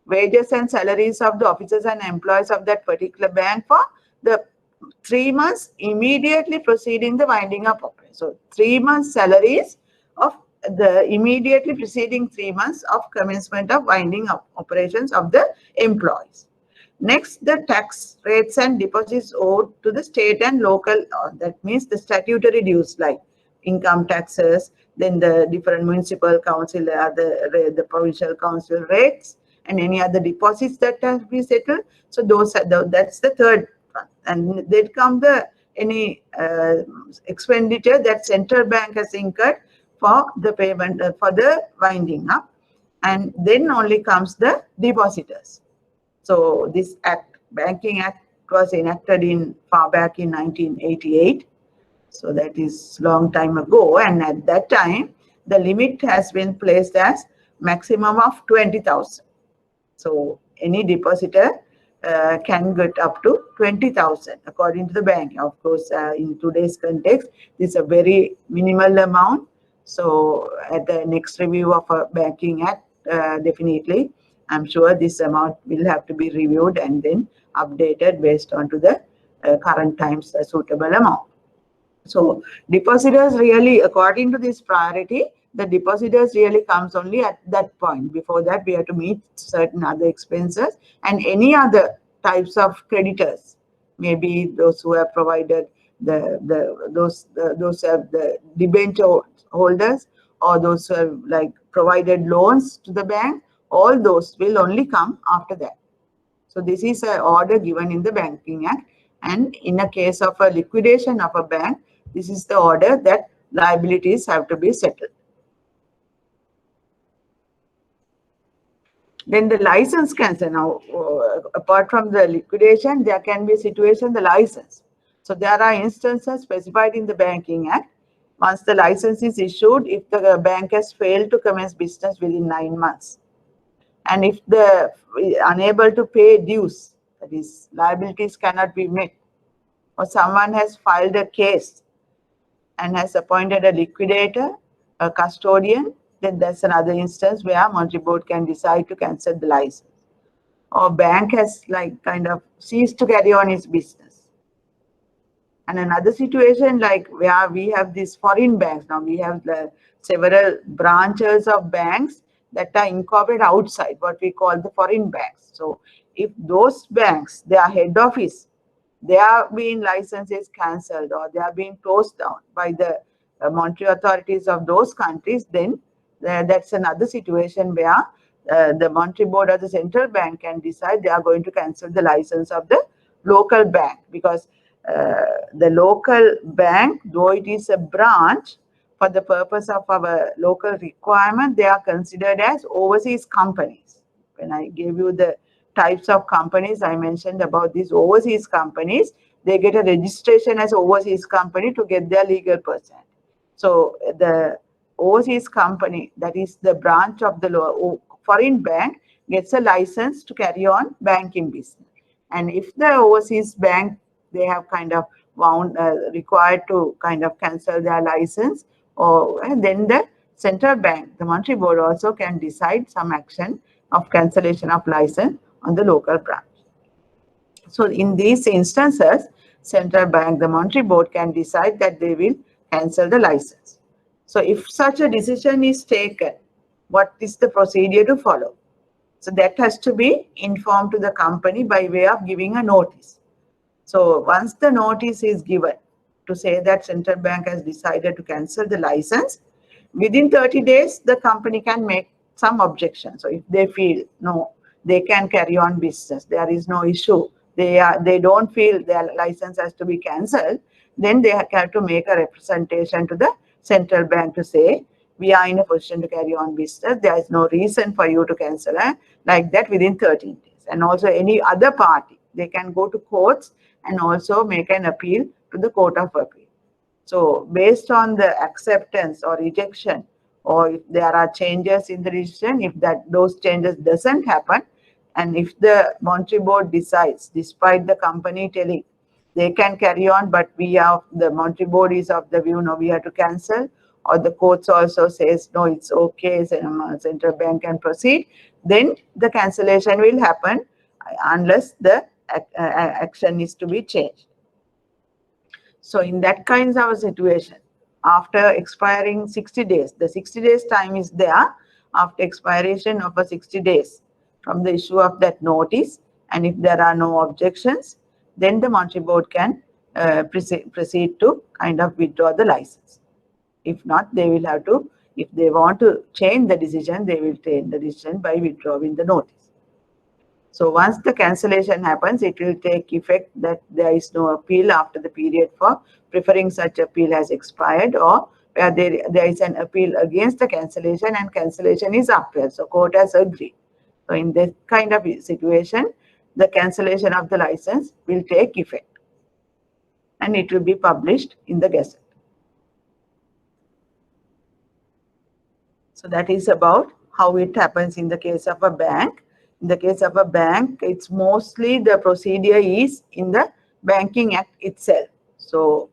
wages and salaries of the officers and employees of that particular bank for the 3 months immediately preceding the winding up operation. So 3 months salaries of the immediately preceding 3 months of commencement of winding up operations of the employees. Next, the tax rates and deposits owed to the state and local, that means the statutory dues like income taxes, then the different municipal council, the provincial council rates, and any other deposits that have to be settled. So those are that's the third one. And then come the any expenditure that central bank has incurred for the payment for the winding up, and then only comes the depositors. So this act, Banking Act, was enacted in far back in 1988. So that is long time ago, and at that time the limit has been placed as maximum of 20,000. So any depositor can get up to 20,000 according to the bank. Of course, in today's context, this is a very minimal amount. So at the next review of a Banking Act, definitely, I'm sure this amount will have to be reviewed and then updated based on to the current times suitable amount. So depositors really, according to this priority, the depositors really comes only at that point. Before that, we have to meet certain other expenses and any other types of creditors. Maybe those who have provided those have the debenture holders, or those who have like provided loans to the bank. All those will only come after that. So this is an order given in the Banking Act, and in a case of a liquidation of a bank, this is the order that liabilities have to be settled. Then the license cancel. Now, apart from the liquidation, there can be a situation, the license. So there are instances specified in the Banking Act. Once the license is issued, if the bank has failed to commence business within 9 months, and if the unable to pay dues, that is, liabilities cannot be met, or someone has filed a case and has appointed a liquidator, a custodian, then that's another instance where Monetary Board can decide to cancel the license. Or bank has like kind of ceased to carry on its business. And another situation like where we have these foreign banks. Now we have several branches of banks that are incorporated outside, what we call the foreign banks. So if those banks, their head office, they are being licenses cancelled or they are being closed down by the monetary authorities of those countries, then that's another situation where the Monetary Board or the central bank can decide they are going to cancel the license of the local bank, because the local bank, though it is a branch, for the purpose of our local requirement, they are considered as overseas companies. When I gave you the types of companies, I mentioned about these overseas companies, they get a registration as overseas company to get their legal person. So the overseas company, that is the branch of the foreign bank, gets a license to carry on banking business. And if the overseas bank, they have kind of required to kind of cancel their license, and then the central bank, the Monetary Board, also can decide some action of cancellation of license on the local branch. So in these instances, central bank, the Monetary Board can decide that they will cancel the license. So if such a decision is taken, what is the procedure to follow? So that has to be informed to the company by way of giving a notice. So once the notice is given to say that central bank has decided to cancel the license, within 30 days, the company can make some objection. So if they feel, no, they can carry on business, there is no issue, they don't feel their license has to be cancelled, then they have to make a representation to the central bank to say, we are in a position to carry on business, there is no reason for you to cancel, like that within 13 days. And also any other party, they can go to courts and also make an appeal to the Court of Appeal. So based on the acceptance or rejection, or if there are changes in the decision, if those changes doesn't happen, and if the Monetary Board decides, despite the company telling they can carry on, but the Monetary Board is of the view, no, we have to cancel, or the courts also says, no, it's okay, central bank can proceed, then the cancellation will happen unless the action is to be changed. So in that kinds of a situation, after expiring 60 days, the 60 days time is there after expiration of a 60 days from the issue of that notice, and if there are no objections, then the Monetary Board can proceed to kind of withdraw the license. If not, they will have to, if they want to change the decision, they will change the decision by withdrawing the notice. So once the cancellation happens, it will take effect that there is no appeal after the period for preferring such appeal has expired, or where there is an appeal against the cancellation and cancellation is upheld. So court has agreed. So in this kind of situation, the cancellation of the license will take effect and it will be published in the Gazette. So that is about how it happens in the case of a bank. In the case of a bank, it's mostly the procedure is in the Banking Act itself. So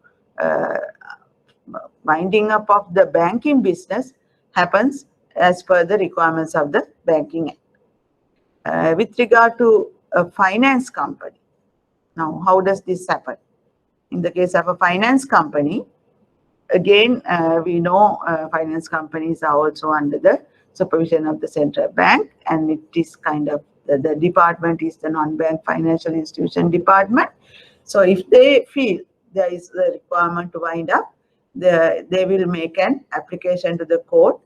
winding up of the banking business happens as per the requirements of the Banking Act. With regard to a finance company, now how does this happen? In the case of a finance company, again, we know finance companies are also under the supervision of the central bank, and it is kind of the department is the non-bank financial institution department. So if they feel there is a requirement to wind up, they will make an application to the court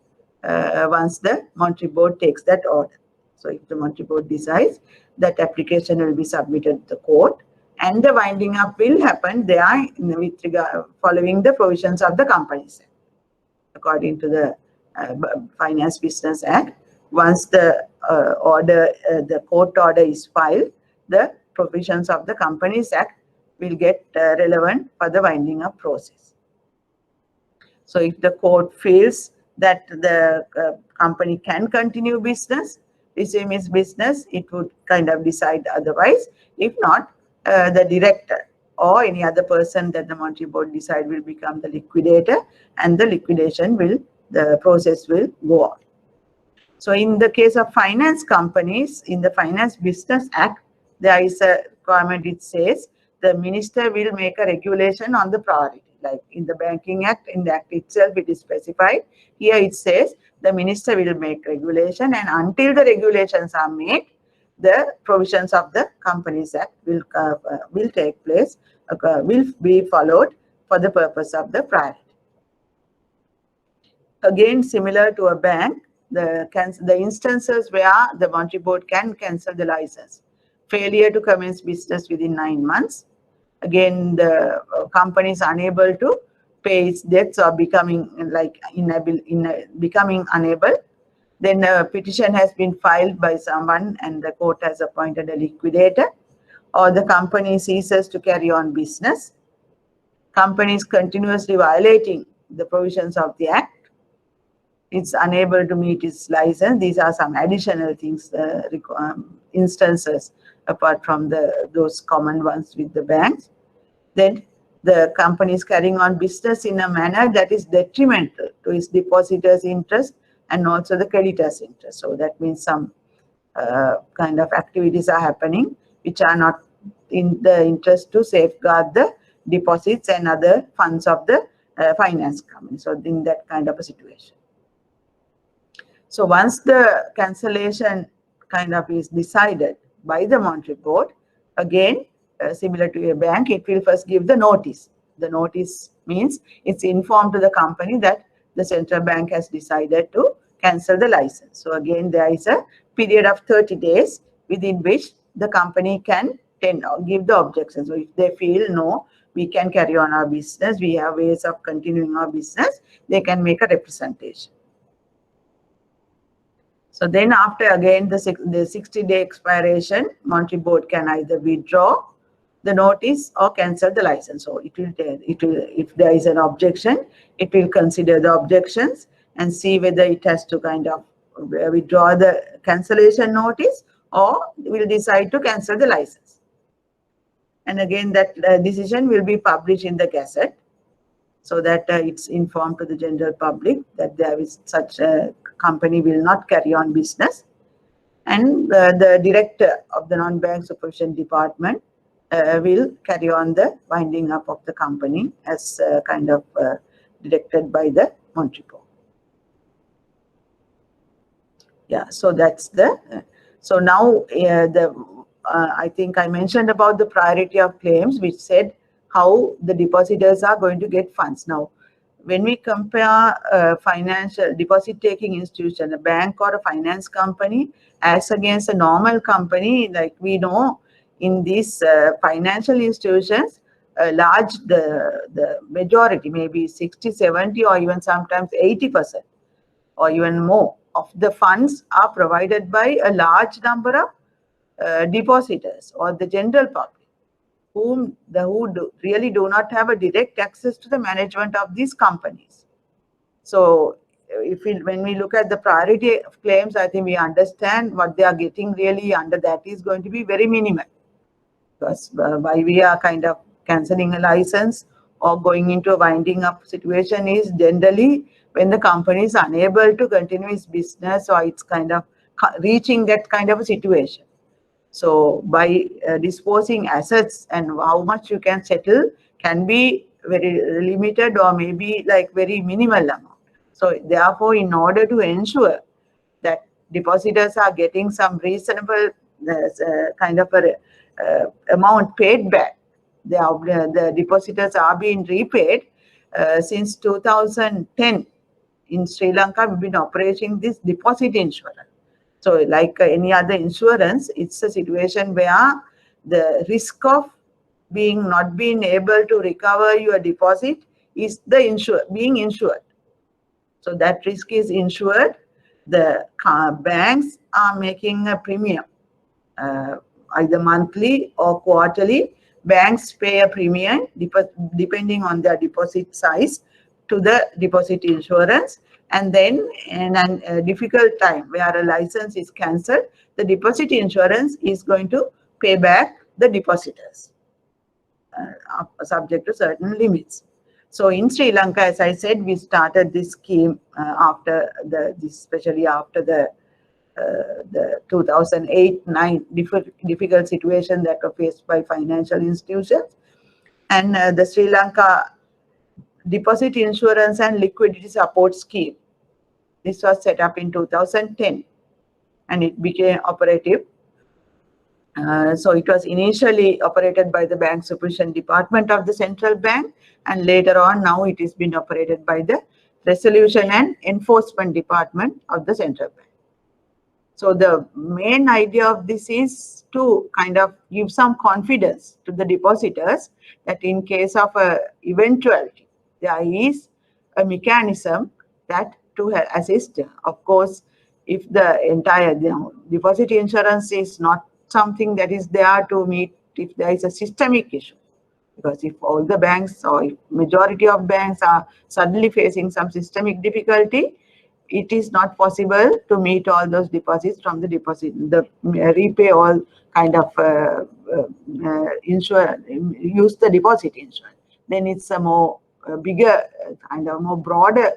once the Monetary Board takes that order. So if the Monetary Board decides, that application will be submitted to the court, and the winding up will happen there with regard following the provisions of the Companies Act. According to the Finance Business Act, once the the court order is filed, the provisions of the Companies Act will get relevant for the winding up process. So if the court feels that the company can continue business, resume its business, it would kind of decide otherwise. If not, the director or any other person that the Monetary Board decide will become the liquidator, and the liquidation will, the process will go on. So in the case of finance companies, in the Finance Business Act, there is a requirement. It says the minister will make a regulation on the priority. Like in the Banking Act, in the Act itself, it is specified. Here it says the minister will make regulation, and until the regulations are made, the provisions of the Companies Act will take place, will be followed for the purpose of the priority. Again, similar to a bank, the instances where the Monetary Board can cancel the license: failure to commence business within 9 months. Again, the company is unable to pay its debts or becoming becoming unable. Then a petition has been filed by someone and the court has appointed a liquidator, or the company ceases to carry on business. Company is continuously violating the provisions of the Act. It's unable to meet its license. These are some additional things, instances apart from those common ones with the banks. Then the company is carrying on business in a manner that is detrimental to its depositors' interest and also the creditors' interest. So that means some kind of activities are happening which are not in the interest to safeguard the deposits and other funds of the finance company. So in that kind of a situation. So once the cancellation kind of is decided by the Monetary Board, again, similar to a bank, it will first give the notice. The notice means it's informed to the company that the central bank has decided to cancel the license. So again, there is a period of 30 days within which the company can give the objection. So if they feel, no, we can carry on our business, we have ways of continuing our business, they can make a representation. So then after again the 60-day expiration, Monetary Board can either withdraw the notice or cancel the license. So it will if there is an objection, it will consider the objections and see whether it has to kind of withdraw the cancellation notice or will decide to cancel the license. And again, that decision will be published in the Gazette, so that it's informed to the general public that there is such a company will not carry on business, and the director of the non-bank supervision department will carry on the winding up of the company as kind of directed by the Monetary Board. Yeah, so that's the so now I think I mentioned about the priority of claims, which said how the depositors are going to get funds. Now, when we compare a financial deposit-taking institution, a bank or a finance company, as against a normal company, like we know in these financial institutions, the majority, maybe 60, 70, or even sometimes 80%, or even more of the funds are provided by a large number of depositors or the general public, who really do not have a direct access to the management of these companies. So when we look at the priority of claims, I think we understand what they are getting really under that is going to be very minimal. Because why we are kind of cancelling a license or going into a winding up situation is generally when the company is unable to continue its business, or it's kind of reaching that kind of a situation. So by disposing assets, and how much you can settle can be very limited or maybe like very minimal amount. So therefore, in order to ensure that depositors are getting some reasonable kind of a amount paid back, the depositors are being repaid. Since 2010 in Sri Lanka, we've been operating this deposit insurance. So like any other insurance, it's a situation where the risk of not being able to recover your deposit is the being insured. So that risk is insured. The banks are making a premium, either monthly or quarterly. Banks pay a premium depending on their deposit size to the deposit insurance. And then in a difficult time where a license is cancelled, the deposit insurance is going to pay back the depositors, subject to certain limits. So in Sri Lanka, as I said, we started this scheme especially after the 2008-9 difficult situation that were faced by financial institutions. And the Sri Lanka Deposit Insurance and Liquidity Support Scheme, this was set up in 2010 and it became operative. So it was initially operated by the Bank Supervision Department of the Central Bank, and later on now it is being operated by the Resolution and Enforcement Department of the Central Bank. So the main idea of this is to kind of give some confidence to the depositors that in case of a eventuality, there is a mechanism that to assist. Of course, if the entire deposit insurance is not something that is there to meet if there is a systemic issue, because if all the banks or if majority of banks are suddenly facing some systemic difficulty, it is not possible to meet all those deposits from the repay all kind of use the deposit insurance. Then it's a more bigger kind of more broader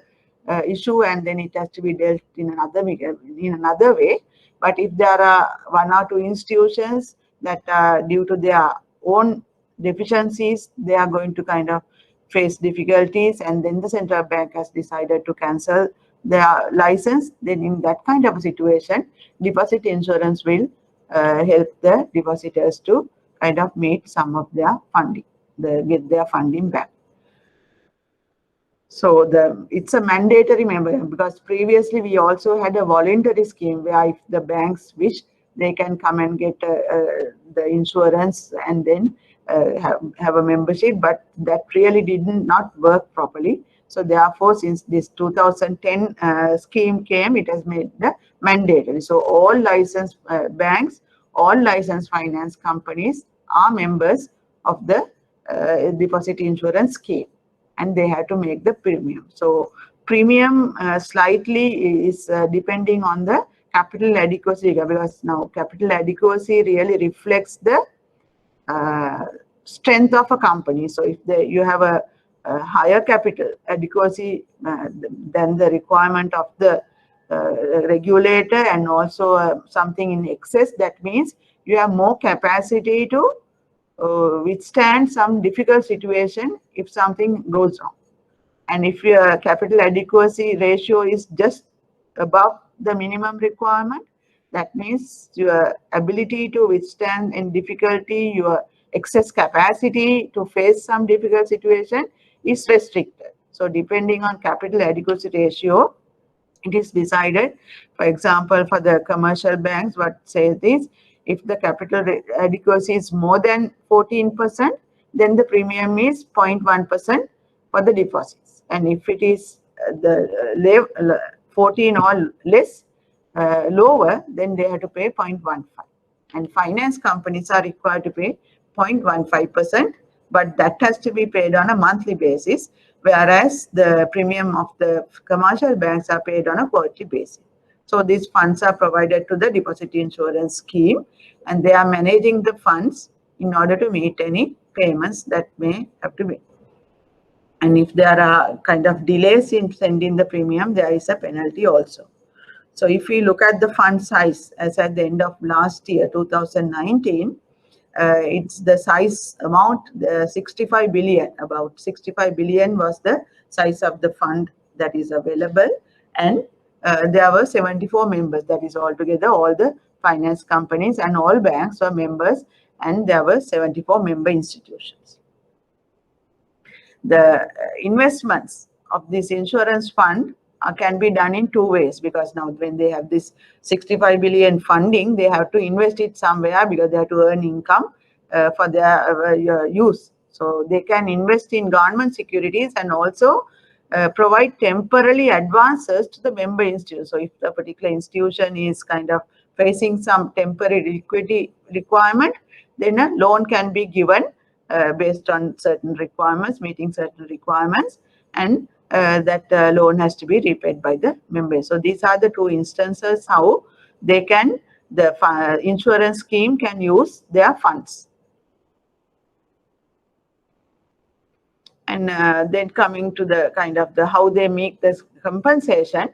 issue, and then it has to be dealt in another way. But if there are one or two institutions that due to their own deficiencies, they are going to kind of face difficulties, and then the central bank has decided to cancel their license, then in that kind of a situation, deposit insurance will help the depositors to kind of meet some of their funding, get their funding back. So it's a mandatory member, because previously we also had a voluntary scheme where if the banks wish, they can come and get the insurance and then have a membership, but that really did not work properly. So therefore, since this 2010 scheme came, it has made the mandatory. So all licensed banks, all licensed finance companies are members of the deposit insurance scheme, and they have to make the premium. So premium slightly is depending on the capital adequacy, because now capital adequacy really reflects the strength of a company. So if you have a higher capital adequacy than the requirement of the regulator, and also something in excess, that means you have more capacity to withstand some difficult situation if something goes wrong. And if your capital adequacy ratio is just above the minimum requirement, that means your ability to withstand in difficulty, your excess capacity to face some difficult situation is restricted. So depending on capital adequacy ratio, it is decided. For example, for the commercial banks, what says is, if the capital adequacy is more than 14%, then the premium is 0.1% for the deposits. And if it is the 14 or less, lower, then they have to pay 0.15. And finance companies are required to pay 0.15%, but that has to be paid on a monthly basis, whereas the premium of the commercial banks are paid on a quarterly basis. So these funds are provided to the deposit insurance scheme, and they are managing the funds in order to meet any payments that may have to be. And if there are kind of delays in sending the premium, there is a penalty also. So if we look at the fund size as at the end of last year, 2019, it's the size amount, 65 billion, about 65 billion was the size of the fund that is available. And there were 74 members, that is altogether all the finance companies and all banks were members, and there were 74 member institutions. The investments of this insurance fund can be done in two ways, because now when they have this 65 billion funding, they have to invest it somewhere because they have to earn income for their use. So they can invest in government securities and also provide temporary advances to the member institution. So if the particular institution is kind of facing some temporary liquidity requirement, then a loan can be given based on certain requirements, meeting certain requirements, and that loan has to be repaid by the members. So these are the two instances how they can, the insurance scheme can use their funds. And then coming to the kind of the how they make this compensation.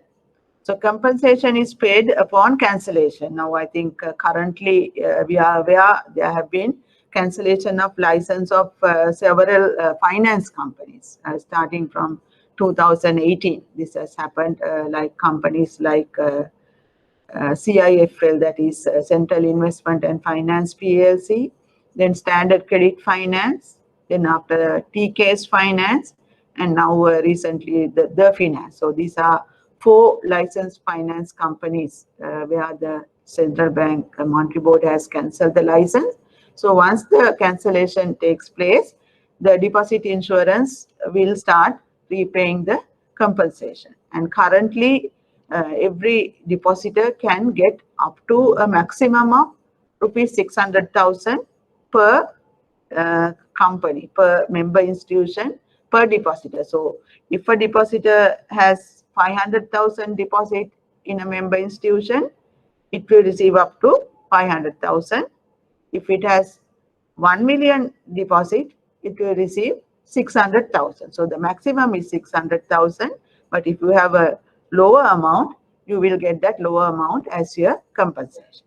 So compensation is paid upon cancellation. Now I think currently we are aware there have been cancellation of license of several finance companies starting from 2018. This has happened like companies like CIFL, that is Central Investment and Finance PLC, then Standard Credit Finance, then after TKS Finance, and now recently the Finance. So these are 4 licensed finance companies where the Central Bank Monetary Board has cancelled the license. So once the cancellation takes place, the deposit insurance will start repaying the compensation. And currently, every depositor can get up to a maximum of rupees 600,000 per company, per member institution, per depositor. So if a depositor has 500,000 deposit in a member institution, it will receive up to 500,000. If it has 1 million deposit, it will receive 600,000. So the maximum is 600,000, but if you have a lower amount, you will get that lower amount as your compensation.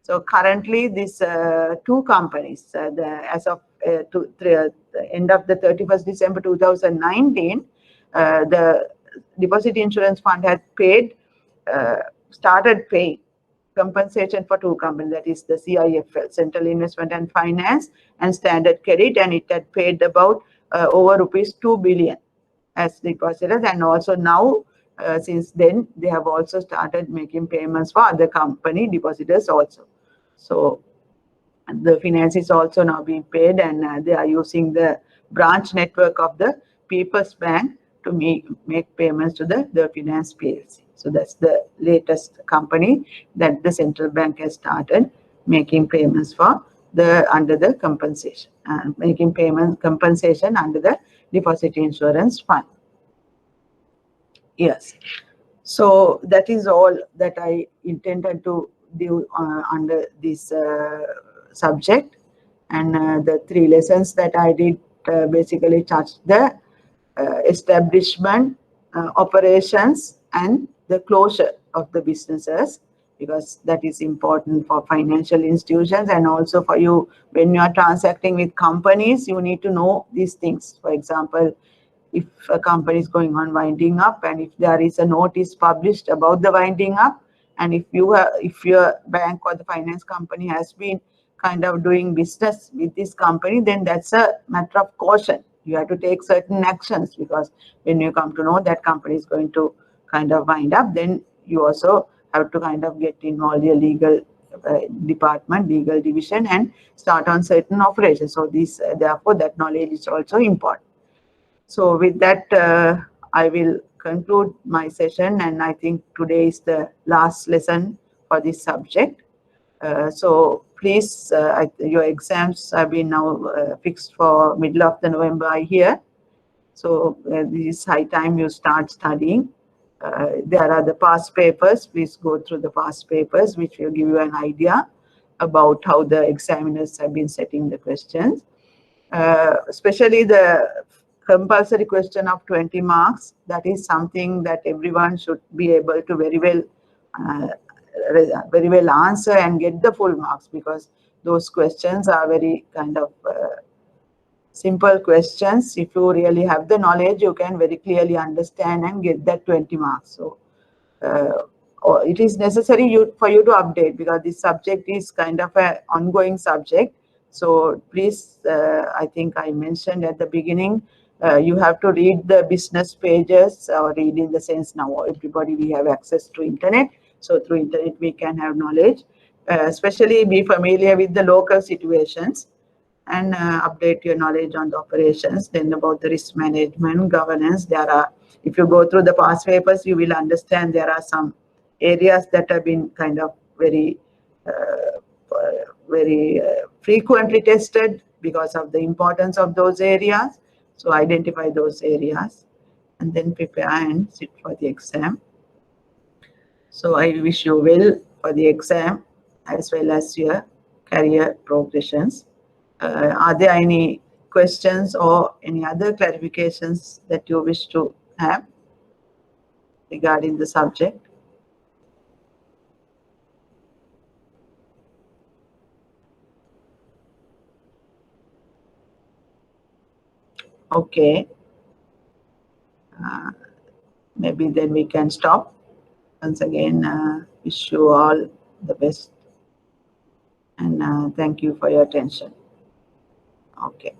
So currently, these 2 companies, as of the end of the 31st December 2019, the Deposit Insurance Fund had paid, started paying compensation for 2 companies, that is the CIFL, Central Investment and Finance, and Standard Credit, and it had paid about over rupees 2 billion as depositors. And also now, since then, they have also started making payments for other company depositors also. So the finance is also now being paid, and they are using the branch network of the People's Bank to make payments to the Finance PLC. So that's the latest company that the central bank has started making payments for under the compensation, making compensation under the Deposit Insurance Fund. Yes. So that is all that I intended to do under this subject, and the 3 lessons that I did basically touched the establishment, operations, and the closure of the businesses, because that is important for financial institutions, and also for you when you are transacting with companies, you need to know these things. For example, if a company is going on winding up, and if there is a notice published about the winding up, and if your bank or the finance company has been kind of doing business with this company, then that's a matter of caution. You have to take certain actions, because when you come to know that company is going to kind of wind up, then you also have to kind of get involved in your legal department, legal division, and start on certain operations. So this, therefore, that knowledge is also important. So with that, I will conclude my session, and I think today is the last lesson for this subject. So please, your exams have been now fixed for middle of the November, I hear. So this is high time you start studying. There are the past papers. Please go through the past papers, which will give you an idea about how the examiners have been setting the questions. Especially the compulsory question of 20 marks. That is something that everyone should be able to very well answer and get the full marks, because those questions are very kind of simple questions. If you really have the knowledge, you can very clearly understand and get that 20 marks. So it is necessary for you to update, because this subject is kind of an ongoing subject. So please, I think I mentioned at the beginning, you have to read the business pages, or read in the sense now everybody, we have access to internet. So through internet we can have knowledge, especially be familiar with the local situations, and update your knowledge on the operations. Then about the risk management, governance, there are, if you go through the past papers, you will understand there are some areas that have been kind of very frequently tested because of the importance of those areas. So identify those areas and then prepare and sit for the exam. So I wish you well for the exam as well as your career progressions. Are there any questions or any other clarifications that you wish to have regarding the subject? Okay. Maybe then we can stop. Once again, wish you all the best, and thank you for your attention. Okay.